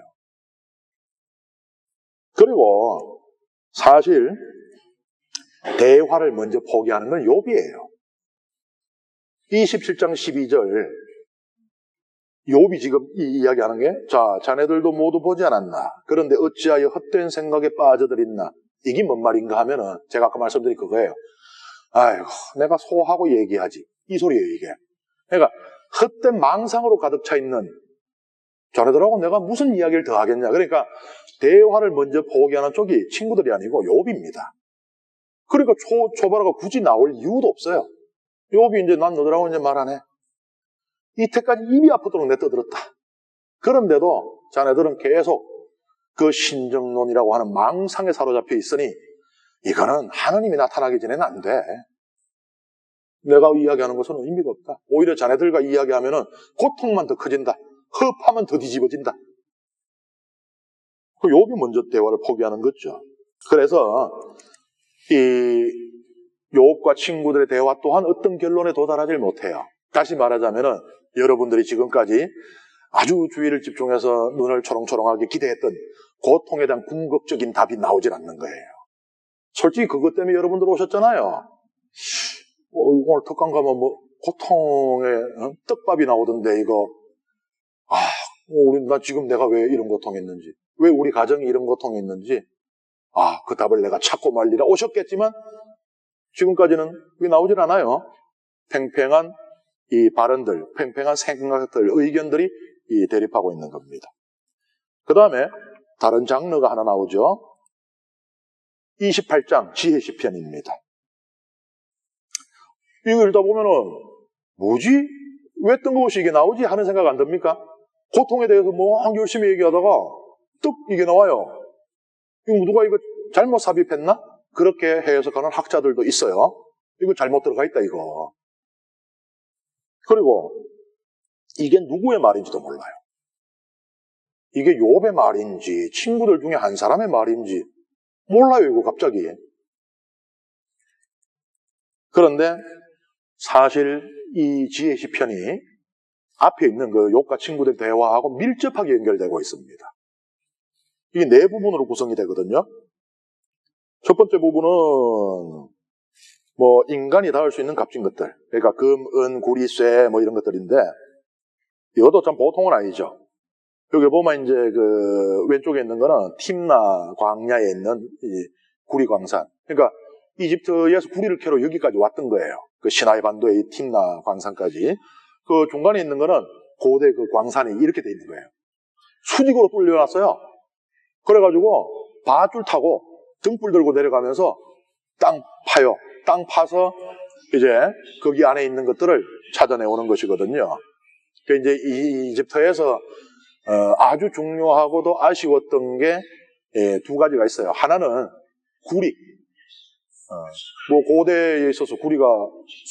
그리고 사실 대화를 먼저 포기하는 건 욥이에요. 27장 12절 욥이 지금 이 이야기하는 게 자네들도 모두 보지 않았나? 그런데 어찌하여 헛된 생각에 빠져들었나? 이게 뭔 말인가 하면은 제가 아까 말씀드린 그거예요. 아이고 내가 소하고 얘기하지. 이 소리예요 이게. 그러니까 헛된 망상으로 가득 차 있는 자네들하고 내가 무슨 이야기를 더 하겠냐. 그러니까 대화를 먼저 포기하는 쪽이 친구들이 아니고 욥입니다. 그러니까 초바라가 굳이 나올 이유도 없어요. 욥이 이제 난 너들하고 이제 말 안 해. 이때까지 입이 아프도록 내떠들었다. 그런데도 자네들은 계속 그 신정론이라고 하는 망상에 사로잡혀 있으니 이거는 하느님이 나타나기 전에는 안 돼. 내가 이야기하는 것은 의미가 없다. 오히려 자네들과 이야기하면은 고통만 더 커진다. 허파만 더 뒤집어진다. 그 욥이 먼저 대화를 포기하는 거죠. 그래서 이 욥과 친구들의 대화 또한 어떤 결론에 도달하지 못해요. 다시 말하자면은 여러분들이 지금까지 아주 주의를 집중해서 눈을 초롱초롱하게 기대했던 고통에 대한 궁극적인 답이 나오질 않는 거예요. 솔직히 그것 때문에 여러분들 오셨잖아요. 오늘 특강 가면 뭐 고통에 떡밥이 나오던데 이거 나 지금 내가 왜 이런 고통했는지, 왜 우리 가정이 이런 고통했는지 그 답을 내가 찾고 말리라 오셨겠지만 지금까지는 그게 나오질 않아요. 팽팽한 이 발언들, 팽팽한 생각들, 의견들이 이 대립하고 있는 겁니다. 그 다음에 다른 장르가 하나 나오죠. 28장 지혜 시편입니다. 이거 읽다 보면은 뭐지? 왜 뜬금없이 이게 나오지? 하는 생각 안 듭니까? 고통에 대해서 막 열심히 얘기하다가 뚝 이게 나와요. 이거 누가 이거 잘못 삽입했나? 그렇게 해석하는 학자들도 있어요. 이거 잘못 들어가 있다 이거. 그리고 이게 누구의 말인지도 몰라요. 이게 욥의 말인지 친구들 중에 한 사람의 말인지 몰라요 이거 갑자기. 그런데 사실 이 지혜 시편이 앞에 있는 그 욥과 친구들 대화하고 밀접하게 연결되고 있습니다. 이게 네 부분으로 구성이 되거든요. 첫 번째 부분은 뭐 인간이 닿을 수 있는 값진 것들, 그러니까 금, 은, 구리, 쇠 뭐 이런 것들인데 이것도 참 보통은 아니죠. 여기 보면 이제 그 왼쪽에 있는 거는 팀나 광야에 있는 이 구리 광산. 그러니까 이집트에서 구리를 캐러 여기까지 왔던 거예요. 그 시나이 반도의 이 팀나 광산까지. 그 중간에 있는 거는 고대 그 광산이 이렇게 돼 있는 거예요. 수직으로 뚫려놨어요. 그래가지고 밧줄 타고 등불 들고 내려가면서 땅 파요. 땅 파서 이제 거기 안에 있는 것들을 찾아내오는 것이거든요. 그 이제 이 이집트에서 아주 중요하고도 아쉬웠던 게 두 가지가 있어요. 하나는 구리. 뭐 고대에 있어서 구리가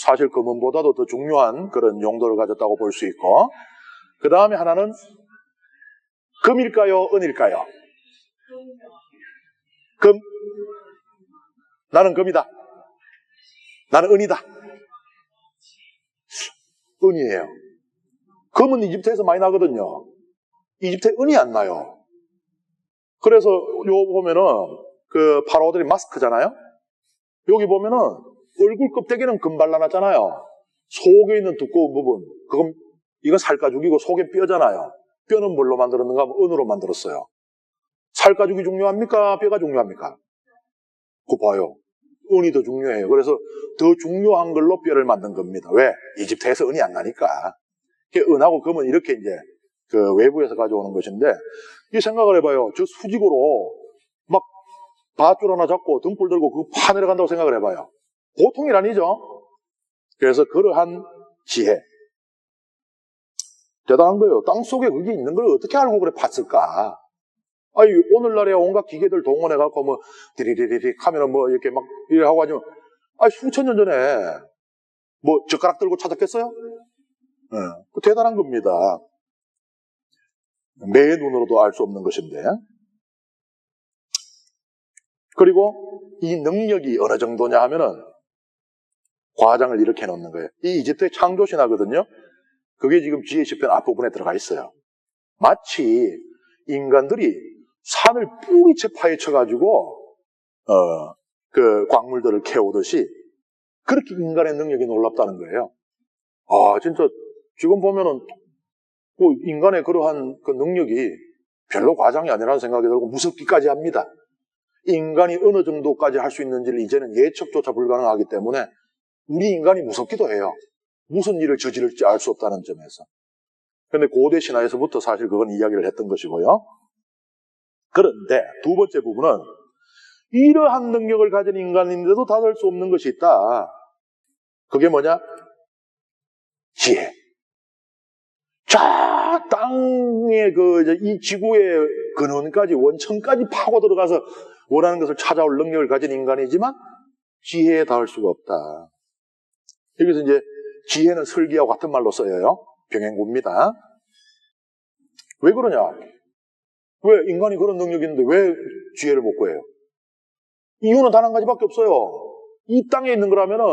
사실 금은보다도 더 중요한 그런 용도를 가졌다고 볼 수 있고, 그 다음에 하나는 금일까요? 은일까요? 금. 나는 금이다. 나는 은이다. 은이에요. 금은 이집트에서 많이 나거든요. 이집트에 은이 안 나요. 그래서 요 보면은 그 파라오들이 마스크잖아요. 여기 보면은 얼굴 껍데기는 금 발라놨잖아요. 속에 있는 두꺼운 부분, 그건 이건 살가죽이고 속에 뼈잖아요. 뼈는 뭘로 만들었는가 하면 은으로 만들었어요. 살가죽이 중요합니까? 뼈가 중요합니까? 그거 봐요. 은이 더 중요해요. 그래서 더 중요한 걸로 뼈를 만든 겁니다. 왜? 이집트에서 은이 안 나니까. 은하고 금은 이렇게 이제 그 외부에서 가져오는 것인데, 이 생각을 해봐요. 저 수직으로 막 밧줄 하나 잡고 등불 들고 그 파 내려간다고 생각을 해봐요. 보통 일 아니죠? 그래서 그러한 지혜. 대단한 거예요. 땅속에 그게 있는 걸 어떻게 알고 그래 봤을까? 아니, 오늘날에 온갖 기계들 동원해갖고 뭐, 디리리리리 하면은 뭐 이렇게 막, 이렇게 하고 하지만, 아니, 수천 년 전에 뭐 젓가락 들고 찾았겠어요? 네, 대단한 겁니다. 내 눈으로도 알 수 없는 것인데. 그리고 이 능력이 어느 정도냐 하면은 과장을 이렇게 해놓는 거예요. 이 이집트의 창조신화거든요. 그게 지금 지혜 시편 앞부분에 들어가 있어요. 마치 인간들이 산을 뿌리채 파헤쳐가지고 그 광물들을 캐오듯이 그렇게 인간의 능력이 놀랍다는 거예요. 아, 진짜 지금 보면은 뭐 인간의 그러한 그 능력이 별로 과장이 아니라는 생각이 들고 무섭기까지 합니다. 인간이 어느 정도까지 할 수 있는지를 이제는 예측조차 불가능하기 때문에 우리 인간이 무섭기도 해요. 무슨 일을 저지를지 알 수 없다는 점에서. 그런데 고대 신화에서부터 사실 그건 이야기를 했던 것이고요. 그런데 두 번째 부분은 이러한 능력을 가진 인간인데도 다룰 수 없는 것이 있다. 그게 뭐냐? 지혜. 저 땅의 이 지구의 근원까지, 원천까지 파고 들어가서 원하는 것을 찾아올 능력을 가진 인간이지만 지혜에 닿을 수가 없다. 여기서 이제 지혜는 설기하고 같은 말로 써요. 병행구입니다. 왜 그러냐? 왜 인간이 그런 능력이 있는데 왜 지혜를 못 구해요? 이유는 단 한 가지밖에 없어요. 이 땅에 있는 거라면은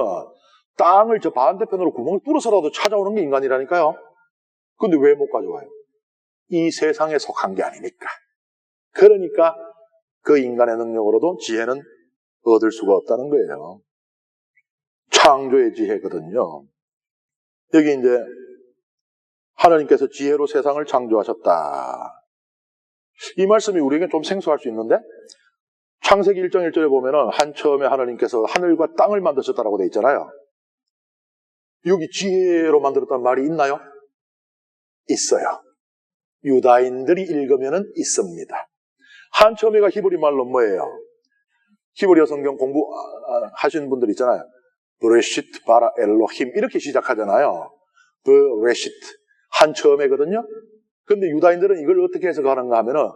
땅을 저 반대편으로 구멍을 뚫어서라도 찾아오는 게 인간이라니까요. 근데 왜 못 가져와요? 이 세상에 속한 게 아니니까. 그러니까 그 인간의 능력으로도 지혜는 얻을 수가 없다는 거예요. 창조의 지혜거든요. 여기 이제 하나님께서 지혜로 세상을 창조하셨다. 이 말씀이 우리에게 좀 생소할 수 있는데 창세기 1장 1절에 보면은 한 처음에 하나님께서 하늘과 땅을 만드셨다라고 되어 있잖아요. 여기 지혜로 만들었다는 말이 있나요? 있어요. 유다인들이 읽으면 있습니다. 한처음에가 히브리 말로 뭐예요? 히브리어 성경 공부 하시는 분들 있잖아요. 브레시트 바라 엘로힘 이렇게 시작하잖아요. 브레시트 한처음에거든요. 근데 유다인들은 이걸 어떻게 해석하는가 하면은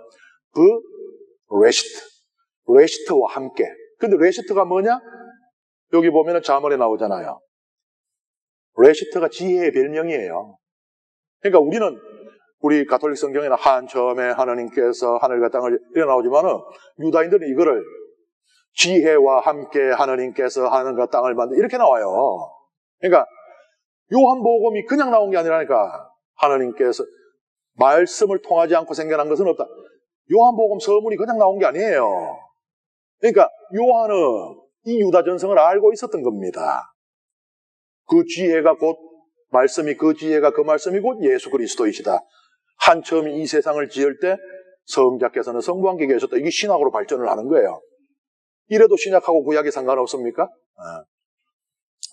레시트와 함께. 근데 레시트가 뭐냐? 여기 보면은 자문에 나오잖아요. 레시트가 지혜의 별명이에요. 그러니까 우리 가톨릭 성경에는 한처음에 하나님께서 하늘과 땅을 이렇게 나오지만은 유다인들은 이거를 지혜와 함께 하나님께서 하늘과 땅을 만든 이렇게 나와요. 그러니까 요한복음이 그냥 나온 게 아니라니까. 하나님께서 말씀을 통하지 않고 생겨난 것은 없다. 요한복음 서문이 그냥 나온 게 아니에요. 그러니까 요한은 이 유다 전성을 알고 있었던 겁니다. 그 지혜가 곧 말씀이 그 지혜가 그 말씀이 곧 예수 그리스도이시다. 한처음 이 세상을 지을 때 성자께서는 성부함께 계셨다. 이게 신학으로 발전을 하는 거예요. 이래도 신약하고 구약이 상관없습니까?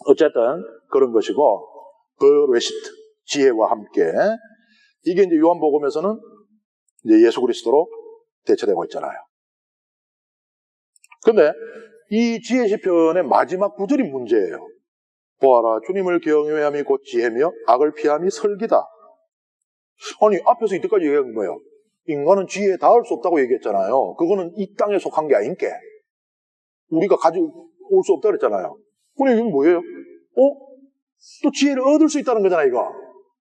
어쨌든 그런 것이고 브레시트 지혜와 함께 이게 이제 요한복음에서는 이제 예수 그리스도로 대처되고 있잖아요. 근데 이 지혜 시편의 마지막 구절이 문제예요. 보아라 주님을 경외함이 곧 지혜며 악을 피함이 설기다. 아니 앞에서 이때까지 얘기한 거예요. 인간은 지혜에 닿을 수 없다고 얘기했잖아요. 그거는 이 땅에 속한 게 아닌게 우리가 가지고 올 수 없다고 그랬잖아요. 근데 이건 뭐예요? 또 지혜를 얻을 수 있다는 거잖아요, 이거.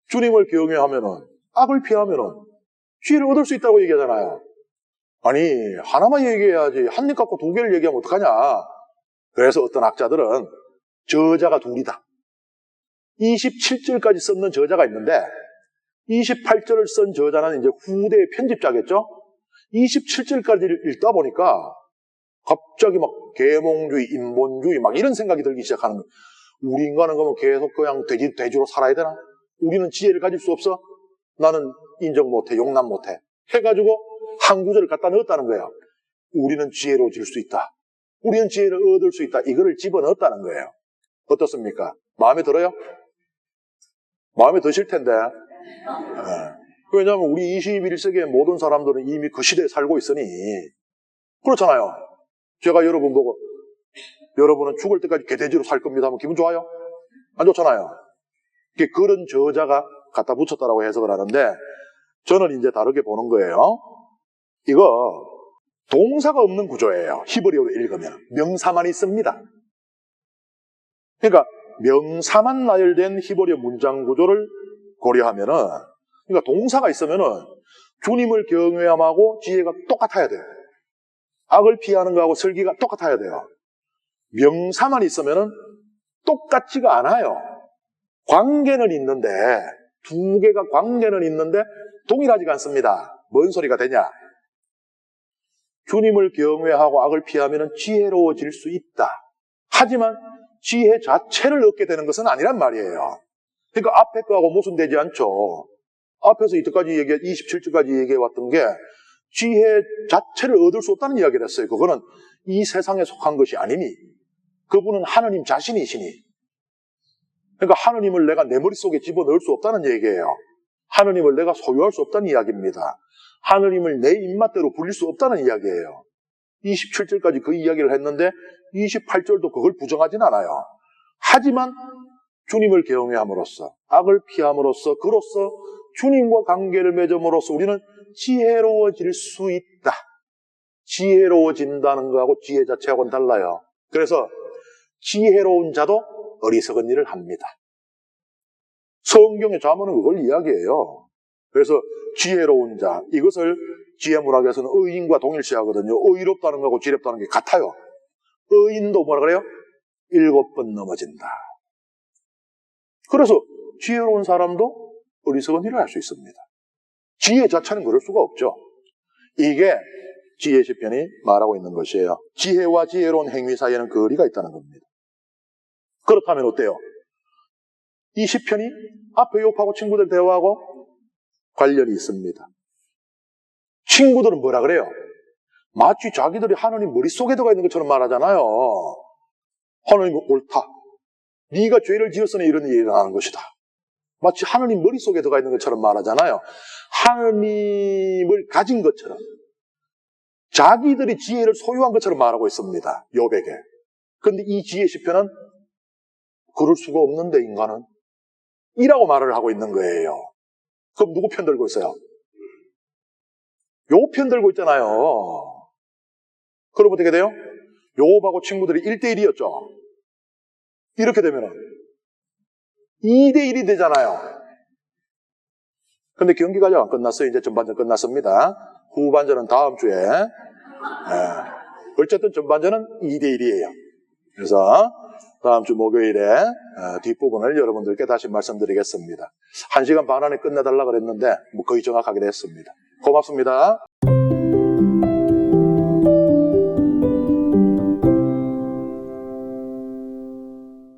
주님을 경외하면은, 악을 피하면은, 지혜를 얻을 수 있다고 얘기하잖아요. 아니, 하나만 얘기해야지. 한 입 갖고 두 개를 얘기하면 어떡하냐. 그래서 어떤 학자들은 저자가 둘이다. 27절까지 썼는 저자가 있는데, 28절을 쓴 저자는 이제 후대의 편집자겠죠? 27절까지 읽다 보니까, 갑자기 막 계몽주의, 인본주의 막 이런 생각이 들기 시작하는 거예요. 우리 인간은 그러면 계속 그냥 돼지로 살아야 되나? 우리는 지혜를 가질 수 없어? 나는 인정 못해, 용납 못해. 해가지고 한 구절을 갖다 넣었다는 거예요. 우리는 지혜로워질 수 있다. 우리는 지혜를 얻을 수 있다. 이거를 집어넣었다는 거예요. 어떻습니까? 마음에 들어요? 마음에 드실 텐데. 왜냐하면 우리 21세기의 모든 사람들은 이미 그 시대에 살고 있으니 그렇잖아요. 제가 여러분 보고 여러분은 죽을 때까지 개돼지로 살 겁니다 하면 기분 좋아요? 안 좋잖아요. 그런 저자가 갖다 붙였다라고 해석을 하는데 저는 이제 다르게 보는 거예요. 이거 동사가 없는 구조예요. 히브리어로 읽으면 명사만 있습니다. 그러니까 명사만 나열된 히브리어 문장 구조를 고려하면은 그러니까 동사가 있으면은 주님을 경외함하고 지혜가 똑같아야 돼요. 악을 피하는 거하고 설기가 똑같아야 돼요. 명사만 있으면은 똑같지가 않아요. 관계는 있는데 두 개가 관계는 있는데 동일하지가 않습니다. 뭔 소리가 되냐? 주님을 경외하고 악을 피하면은 지혜로워질 수 있다. 하지만 지혜 자체를 얻게 되는 것은 아니란 말이에요. 그러니까 앞에 거하고 모순되지 않죠. 앞에서 이때까지 27절까지 얘기해왔던 게 지혜 자체를 얻을 수 없다는 이야기를 했어요. 그거는 이 세상에 속한 것이 아니니 그분은 하느님 자신이시니 그러니까 하느님을 내가 내 머릿속에 집어넣을 수 없다는 얘기예요. 하느님을 내가 소유할 수 없다는 이야기입니다. 하느님을 내 입맛대로 부릴 수 없다는 이야기예요. 27절까지 그 이야기를 했는데 28절도 그걸 부정하진 않아요. 하지만 주님을 경외함으로써 악을 피함으로써 그로써 주님과 관계를 맺음으로써 우리는 지혜로워질 수 있다. 지혜로워진다는 거하고 지혜 자체하고는 달라요. 그래서 지혜로운 자도 어리석은 일을 합니다. 성경의 자문은 그걸 이야기해요. 그래서 지혜로운 자, 이것을 지혜문학에서는 의인과 동일시하거든요. 의롭다는 거하고 지혜롭다는 게 같아요. 의인도 뭐라 그래요? 7번 넘어진다. 그래서 지혜로운 사람도 어리석은 일을 할 수 있습니다. 지혜 자체는 그럴 수가 없죠. 이게 지혜 시편이 말하고 있는 것이에요. 지혜와 지혜로운 행위 사이에는 거리가 있다는 겁니다. 그렇다면 어때요? 이 시편이 앞에 욥하고 친구들 대화하고 관련이 있습니다. 친구들은 뭐라 그래요? 마치 자기들이 하나님 머릿속에 들어가 있는 것처럼 말하잖아요. 하나님은 옳다. 네가 죄를 지었으니 이런 일이 일어나는 것이다. 마치 하느님 머릿속에 들어가 있는 것처럼 말하잖아요. 하느님을 가진 것처럼 자기들이 지혜를 소유한 것처럼 말하고 있습니다. 욥에게. 그런데 이 지혜 시편은 그럴 수가 없는데 인간은 이라고 말을 하고 있는 거예요. 그럼 누구 편 들고 있어요? 욥 편 들고 있잖아요. 그럼 어떻게 돼요? 욥하고 친구들이 1대1이었죠. 이렇게 되면은 2대1이 되잖아요. 근데 경기가 아직 안 끝났어요. 이제 전반전 끝났습니다. 후반전은 다음 주에. 어쨌든 전반전은 2대1이에요. 그래서 다음 주 목요일에 뒷부분을 여러분들께 다시 말씀드리겠습니다. 1시간 반 안에 끝내달라 그랬는데 뭐 거의 정확하게 됐습니다. 고맙습니다.